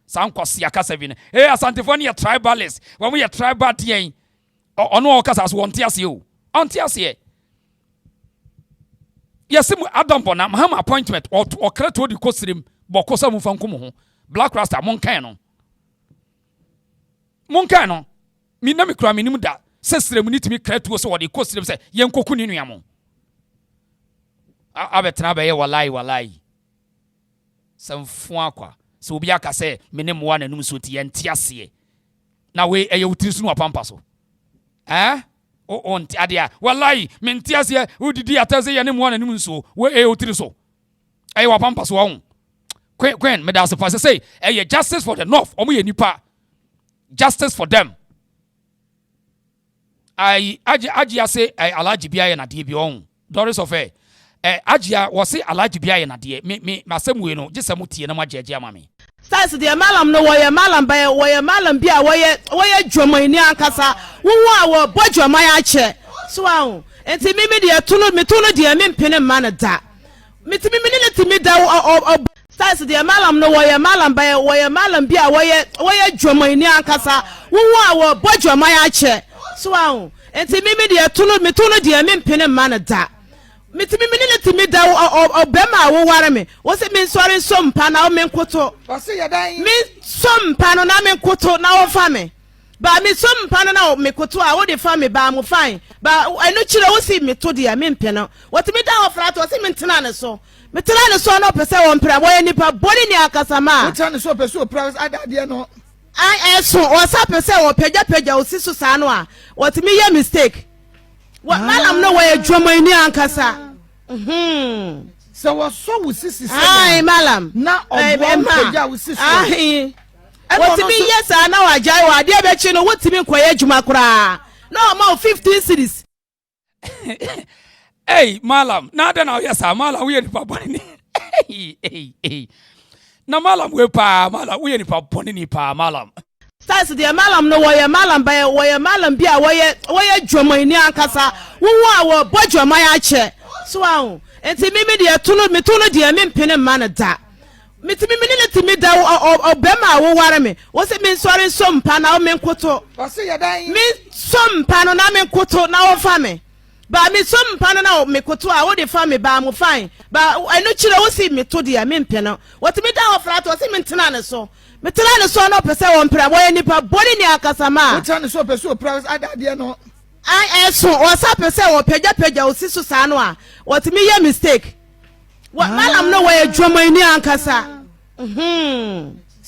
Speaker 1: san kwase akasa bi ne asantefo ne ye tribalist omo ye tribal dien ono okasa so wonte ase o onte ase yesimu Adam Bona mahama appointment o kreto di kosirim bokosa mu fankom ho Black Rasta monkan no mi na mi kura mi nim da sesrem ni timi kreto so wodi kosirim se yenkoku ni nuamo abetena be ye wallahi samfu akwa so obi aka se me mo wa nanum so ti yente ase na we eye wutiri so no apampa so onti adia wallahi menti ase udidi atase ye ne mo wa nanum so we eye wutiri so eye wa pampa so won Queen me da so pass say eye justice for the north omo ye nipa justice for them agia say alaji bia ye na de bi on Doris of agia wo say alaji bia ye na de me masem we no gisem tie na magege ama me
Speaker 7: stars de malam no wo ye malam ba wo ye malam bia wo ye dwomani ankasa wo a wo bodwoman a che so ahun enti mimi de tunu de me mpene ma na da mitimi ne timi da stars de malam no wo ye malam ba wo ye malam bia wo ye dwomani ankasa wo a wo bodwoman a che so ahun enti mimi de tunu de me mpene ma na da mitimi minile timi da obema wo ware me wo se me nsori sompa na o me nkoto
Speaker 4: o se ya dan
Speaker 7: me sompa no na me nkoto na wo fa me ba me sompa no na me koto a wo de fa me ba mo fine ba enu kire wo si me to de me mpe no wo timi da wo fra to se me ntena ne so metena ne so no pese wo mpra wo nipa boni ni akasama
Speaker 4: wo tena ne so pese o pra adade no
Speaker 7: ai eso o sa pese wo pagya o siso sa no a wo timi ye mistake malam no way dwoma ni ankasa
Speaker 4: so wo so wo sisi se
Speaker 7: ai malam
Speaker 4: na obo pagya wo sisi
Speaker 7: ai wotimi yesa na wajai wa de be chi no wotimi koye dwuma kura no ma 15 cities
Speaker 1: hey malam na da na yesa malam we ni papa ni hey na malam we pa malam we ni papa ni pa malam
Speaker 7: Sasa de malam no woye malam ba woye malam bia woye dwoma ni ankasa wo a wo bodwoma ya che so ahu enti mimi de tunu de me mpene ma na da mitimi minile timi da obema wo ware me wo se me nsori sompa na o me nkoto
Speaker 4: o se ya dan
Speaker 7: me sompa no na me nkoto na wo fa me ba me sompa no na me koto a wo de fa me ba mo fine ba enu kire wo si me to de me mpene wo timi da wo fra to se me ntena ne so metena ne so no pese wo mpra wo nipa boni ni akasama
Speaker 4: wo tena ne so pese o pra adade no
Speaker 7: ai eso o sa pese wo pagya o siso sa no a wo timi ye mistake malam no way dwoma ni ankasa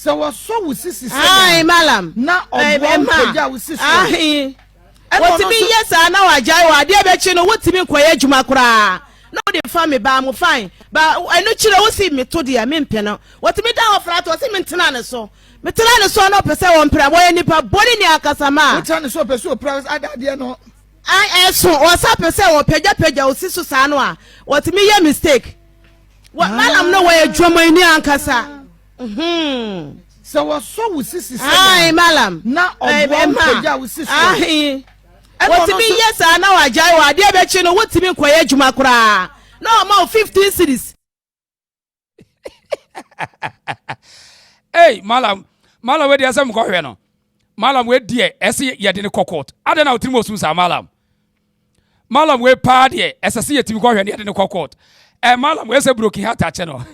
Speaker 4: so wo so wo sisi se
Speaker 7: ai malam
Speaker 4: na obo pagya wo sisi
Speaker 7: ai wotimi yesa na wajai wa de be chi no wotimi koye dwuma kura no de fa me ba mo fine ba enu kire wo si me to de me mpe no wotimi da wo fra to se me ntena ne so metena ne so no pese wo mpra wo nipa boni ni akasama
Speaker 4: wo tena ne so pese o pra adade no
Speaker 7: ai eso o sa pese wo pagya o siso sa no a wotimi ye mistake malam no way dwoma ni ankasa
Speaker 4: so wo so wo sisi se
Speaker 7: ai malam
Speaker 4: na obo pagya wo sisi
Speaker 7: ai wotimi yesa na wajai wa de be chi no wotimi koye dwuma kura no ma 15 cities
Speaker 1: hey malam we de asem ko hwe no malam we de ese ye de ne kokot ade na wotimi osum sa malam we pa de ese se yetimi ko hwe ne ye de ne kokot malam we se broken heart ache no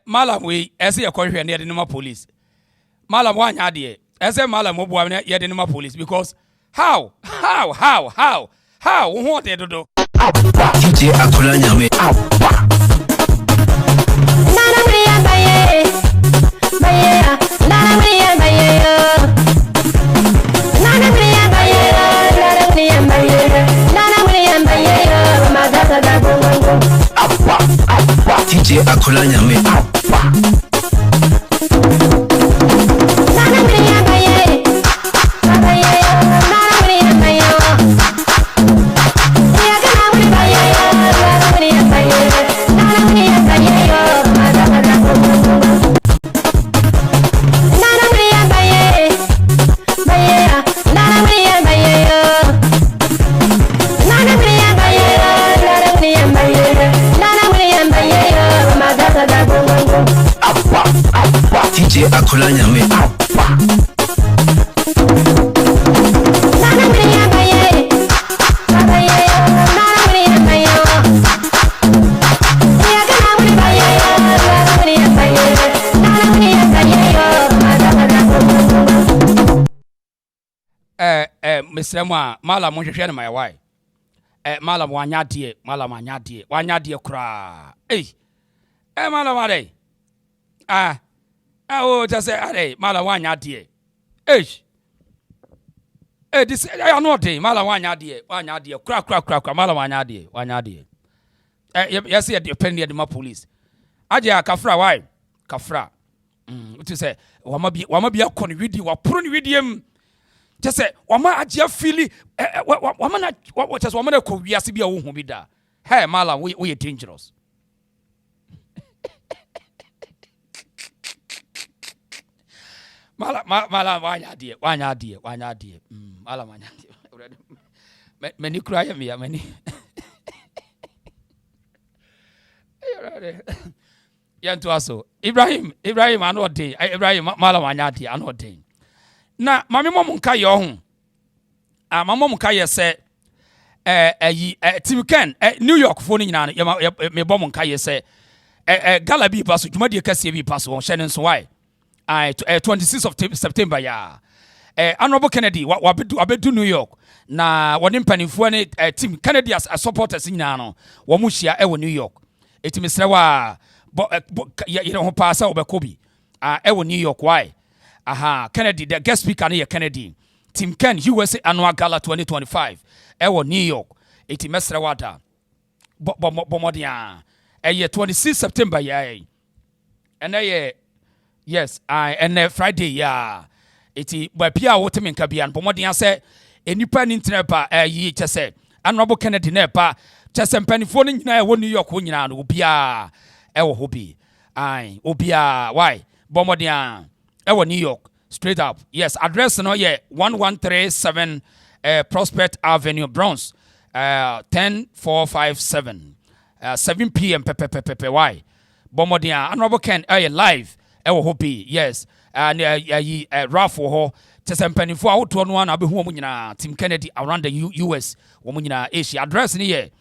Speaker 1: malam we ese ye kohwe ne de no police malam wa nya de ese malam obo am ne ye de no police because how wo de dodo
Speaker 8: DJ akola nyame nana mriya baye nana mriya baye nana mriya baye mazata da bongo DJ akola nyame DJ akola nyame
Speaker 1: Mr. Malam hwehwe ne my why malam wanya de kura malam ade oh just say ade malam wanya de this I know day mala wanya de kra mala wanya de yes ye depend the ma police aje akafra why kafra it say wama bi akon video wa pro ni videom just say wama aje feel wama na just wama na ko wiase bi a wo hu bi da hey mala we dangerous mala wanya de mala wanya de many cry me ya many yanto aso Ibrahim anode Ibrahim mala wanya de anode na mame mom nka ye ho mama mom nka ye se Tim Ken New York fo ni nyina me bom nka ye se gala bi paso dwumade kase bi paso on hye nso why 26th of September ya Honorable Kennedy wabedu New York na woni mpanimfo ne team Kennedy as supporters nyina no wo mu hia e wo New York etimi srewa ye ho paasa obekobi e wo New York why Kennedy the guest speaker ne Kennedy Team Ken USA Annual Gala 2025 e wo New York etimi srewa da bomodia 26 September ya yes and Friday ya iti ba pia wo temi nka bia pomodin ase enipa ni ntrepa yi chese Honorable Kennedy na pa chese mpanifo ni nyina wo New York wo nyina no obia e wo hobi obia why bomodin e wo New York straight up yes address no ye 1137 Prospect Avenue Bronx 10457 7 p.m. pepe why bomodin Honorable Ken live ewo hopi yes and Ralph ho tsempanifo awoto no na behu omu nyina Team Kennedy around the US omu nyina Asia address ni ye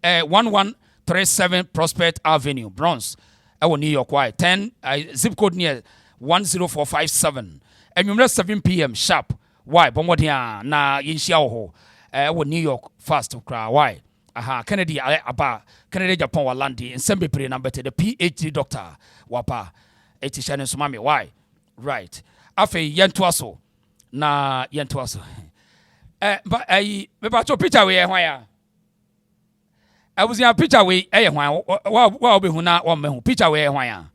Speaker 1: 1137 Prospect Avenue Bronx ewo New York why 10 zip code near 10457 enwumre 7 p.m. sharp why bomodia na yinhia ho ewo New York fast kra why Kennedy aba Kennedy Japan walandi nsembe pre number the PhD doctor wapa eti shane sumami why right afi yentoaso na yentoaso but me ba cho picture we hwan ya abusia picture we hwan wa obehu na wa mehu picture we hwan ya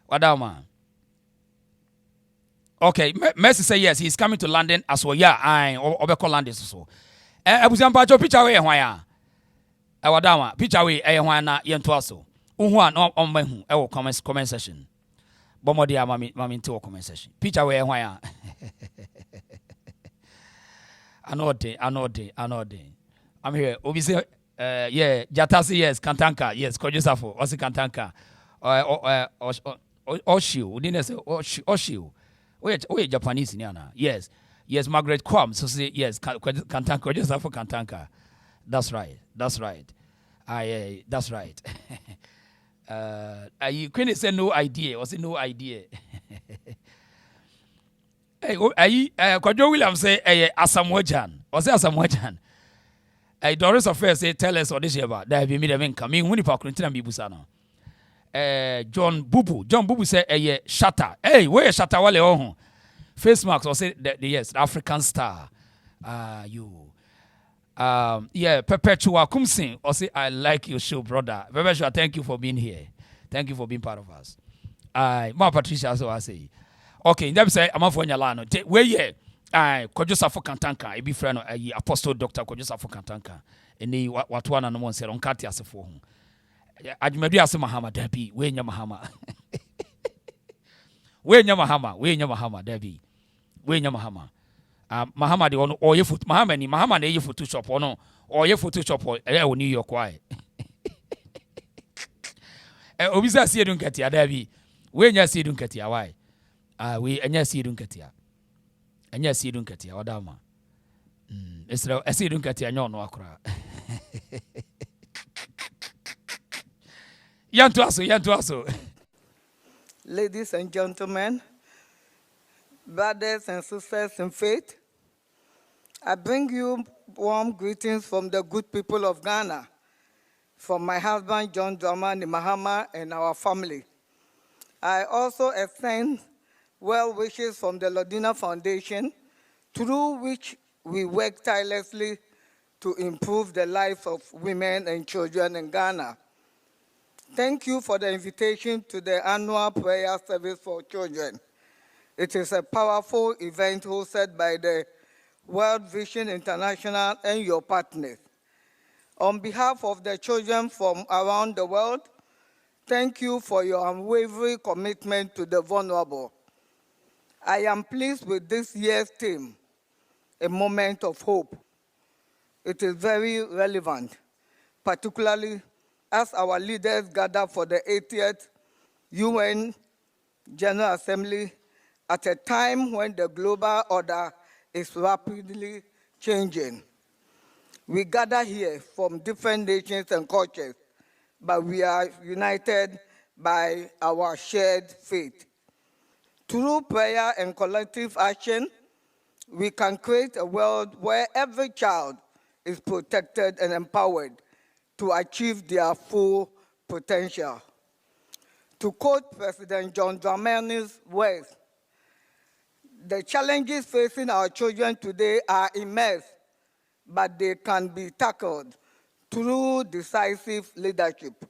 Speaker 1: wadama okay Messi say yes he's coming to London as well yeah obeko London so abusia pa cho picture we hwan ya wadama picture we hwan na yentoaso Unhu an on mehu e wo comment section. Bomodi a mami nti wo comment section. Picture we hwan ya. Anode. I'm here. Obi say yeah, Jatasi yes, Kantanka. Yes, Kojusafo. Osi Kantanka. Oshiu. Udine say Oshiu. Oye Japanese ni ana. Yes. Margaret Kwam. So say yes, Kantanka. Kojusafo Kantanka. That's right. That's right. You couldn't say no idea. Was it no idea? Hey, Kwajo William say, Asamoah was it Asamoah? Doris Affairs say, tell us what this is about. There be me the men coming. When you park in Bibusana. John Bubu say, Shatta. Hey, where Shatta wale oh? Face marks or say yes, the African star. You. Perpetua Kumsin or say I like your show, brother. Perpetua, thank you for being here. Thank you for being part of us. Ma Patricia, so I say. Okay, them say I'm for Nyalano. Where ye? Kojusafo Kantanka, I be friend Apostle Doctor Kojusafo Kantanka. And they what one and one said on Kati as a phone. Ajmedi as Mahama Debbie, where Yamahama. Where Yamahama, Debbie. Where Yamahama. Mahama de ono oye foot Mahama ni ye Photoshop ono oye Photoshop o New York why obisa si edun katia da bi we nya si edun katia why we anya si edun katia wadama esra si edun katia nya ono akora yanto aso
Speaker 9: Ladies and gentlemen, brothers and sisters in faith, I bring you warm greetings from the good people of Ghana, from my husband, John Dramani Mahama, and our family. I also extend well wishes from the Lodina Foundation through which we work tirelessly to improve the lives of women and children in Ghana. Thank you for the invitation to the annual prayer service for children. It is a powerful event hosted by the World Vision International and your partners. On behalf of the children from around the world, thank you for your unwavering commitment to the vulnerable. I am pleased with this year's theme, a moment of hope. It is very relevant, particularly as our leaders gather for the 80th UN General Assembly at a time when the global order is rapidly changing. We gather here from different nations and cultures, but we are united by our shared faith. Through prayer and collective action, we can create a world where every child is protected and empowered to achieve their full potential. To quote President John Dramani's words, the challenges facing our children today are immense, but they can be tackled through decisive leadership.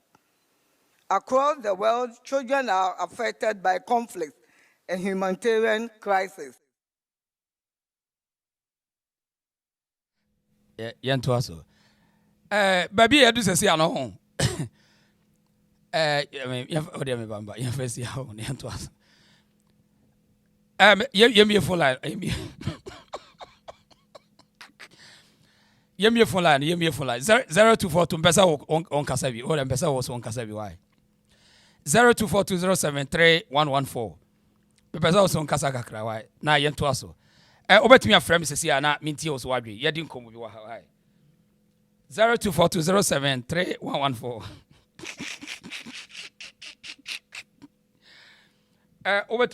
Speaker 9: Across the world, children are affected by conflict and humanitarian crisis.
Speaker 1: Yantuaso. Baby, I do say, I know. I mean, you have first year on Yantuaso. You me for line. You me for line. 0242 Mpesa on Kasabi or Mpesa was on Kasabi. Why? 0242073114. Mpesa was on Kasaka. Why? Na Yantuaso. Obet me a friend says here na minti was wadri. You didn't come with you. 0242073114.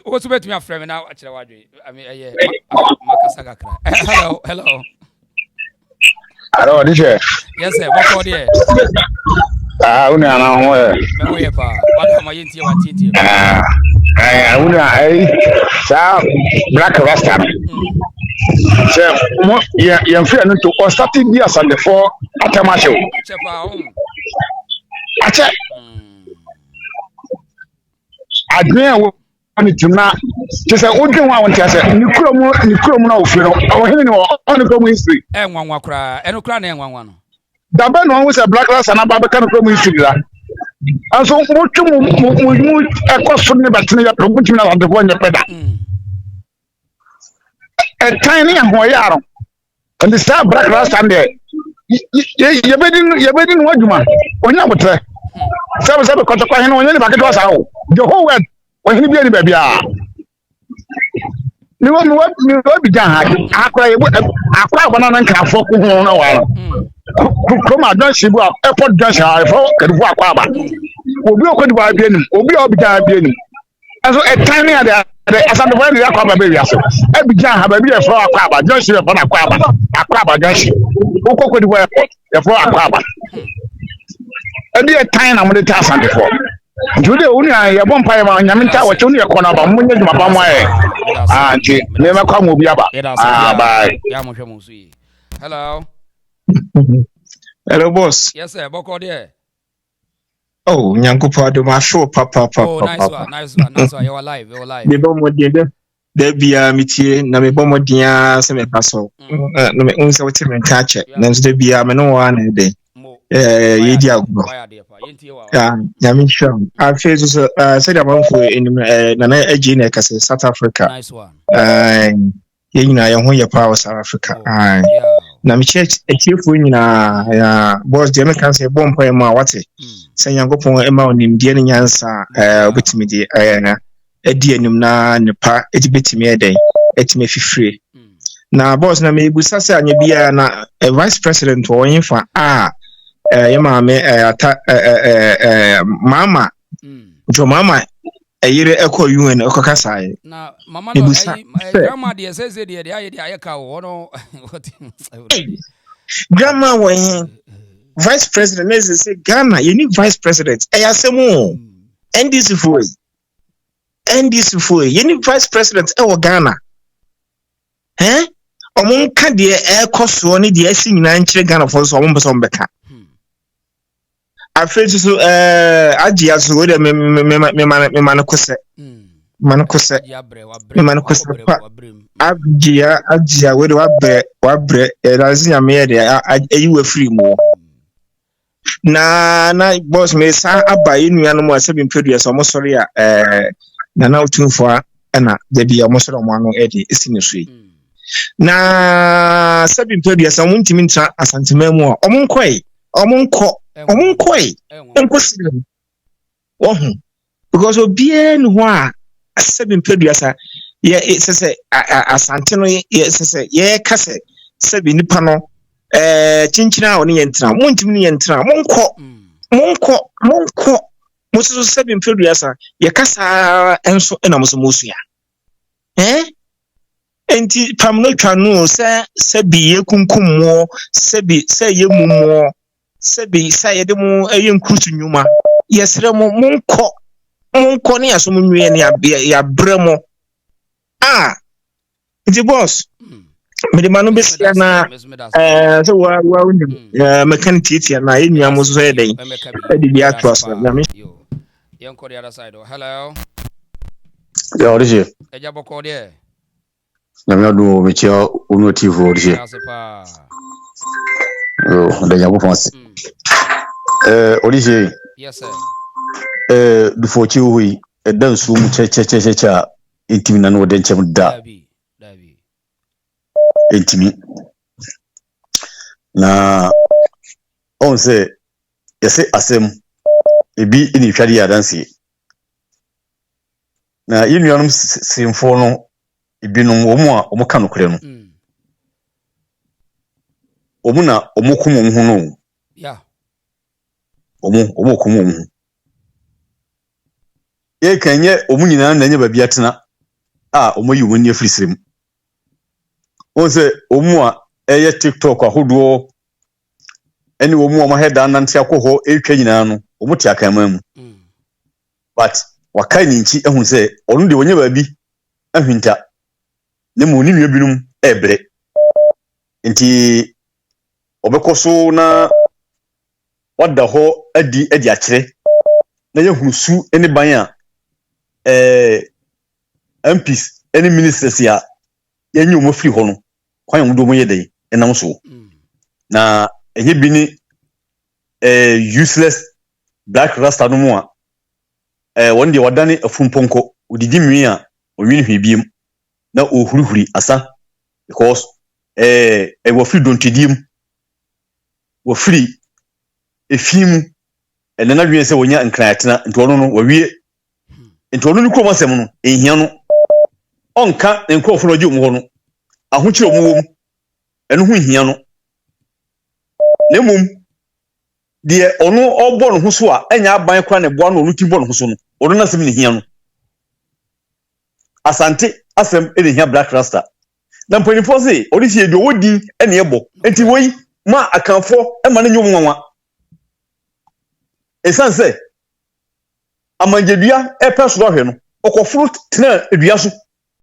Speaker 1: What's about me a friend now? Actually, I mean, yeah, Makasaka. Hello.
Speaker 10: Hello, DJ.
Speaker 1: Yes, sir. What for there?
Speaker 10: Black Rasta. So, you feel to or starting years on the four at a match. I to not just a wood one to say, Nicrom no feel or him on the history.
Speaker 1: And one wakra, and Ukraine one.
Speaker 10: The band one was a black glass and a Babacan history. And so, what you move across from the Batina promotion on the one better. A tiny and Moyaro. And the star black glass and there. You're betting what you want. When you would say, some consequence when you back it was out. The whole world. When he be any baby, you want what you be done. I cry banana and can't focus on a while. Come on, don't see what airport junction. I thought can walk about. We'll be okay by being, we'll be all being. And so a tiny other, as I'm the one that come baby. Every jam have a beer for a crab, don't see upon a crab, junction. Who could wear for a crab? And be a tiny I'm going to task on before. Jude only a vampire man, Yaminta, what only a corner of Munyan Mapamay. Never come will be about. Bye.
Speaker 1: Hello.
Speaker 11: Hello, boss.
Speaker 1: Yes, sir. Boko there.
Speaker 11: Oh, Nyankupa, do my show, papa.
Speaker 1: Oh, nice one. You're alive.
Speaker 11: The bomb would there be a meeting, Nami Bomodia, Semi Castle. No, me unsa what him catch it. Nan's there be a no one day. Yedia. Yamin sure. I feel said about for in Nana Ejine Case, South Africa.
Speaker 1: Nice one.
Speaker 11: You know, your power South Africa. Na church a chief win boss the American say bomb for ma what say yankopon e ma onim die nyansa obetimi die edi enum na nepa etibetimi eden etime fifire na boss na me busa say anya bia na vice president wo yinfa ye ma me mama jo mama ayire ekọ UN ekọ kasai
Speaker 1: na mama no grandma dey say dey ayeka wo no
Speaker 11: grandma when vice president is say Ghana you need vice president ayasemu NDC for you need vice president e Ghana Omo ka de e koso ne de asi nyina nkyere Ghana for so omo beso mbeka afetu so agia so we me man kose man kose me man kose pa agia we wabre razia me de ayiwa free mo na boss me sa abayi nuanu mo asebi mpedua so mo sori a na otunfo a na de bia mo sori mo ano e de esini so yi na sabi mpedua so mo ntimi ntra asantemam a omonko enkwosiri wohu because obie nu ho a sabi mpedua sa ye sese asante no ye sese ye kase sabi nipa no chinchina oni yentra mo ntimi ni yentra monko musu sabi mpedua sa ye kasa enso na musu musu ya enti pamno twanu sabi ye kunkummo sabi ye mummo sabi ye de mu eyenkrutu nyuma yesre mo monko ne aso munwie ne ya bremo enti boss me de manu besia na so wa mechanic na enua mo so yeden e di atwas na me
Speaker 1: yenko the other side. Hello
Speaker 12: ya orije
Speaker 1: eja boko de
Speaker 12: na me do me chia onu TV orije da yango fonse orije
Speaker 1: yes sir
Speaker 12: du fochi hui dan su mu che intimi na no den chem da intimi na on se yese asem ebi ini hwade ya danse na inuanum simfo no ibinum omo ka no kure no omo na omo kumo hu no
Speaker 1: ya
Speaker 12: omo kumo hu ye kanye omo nyina na nya babia tena omo yi woni afrisirem on se omo a eye TikTok ahodo eni omo omo head nante akoho etwa nyina no omo ti akamam but wakai ni nchi ehun se onu de wonya baabi ahwinta ne mo ni nua binum ebre nti obekoso na wada ho adi akire na yehusu eni ban a MPs eni ministers ya yenyi omo free ho no kwan omo do mo yedai enam so na enye bi ni useless black rasta no mo a one day wadane afumponko odidi nwi a onwini hwebiem na ohurihuri asa because wo free dontedim wo free efim enana dwen se wonya nkranatena ntono no wawie ntono no krom asem no ehia no onka nkofo no gye mo no ahokyere mo wom eno ho hia no nemum de ono obo no ho so a enya aban kwa ne boa no onu timbo no ho so no ono na sem ne hia no asante asem ene hia black rasta na mpanifo se orisi edo wodi ene ebo enti woyi ma akanfo e ma ne nyom nwanwa esanse amanjedua e peso hwe no okofuru tena edua so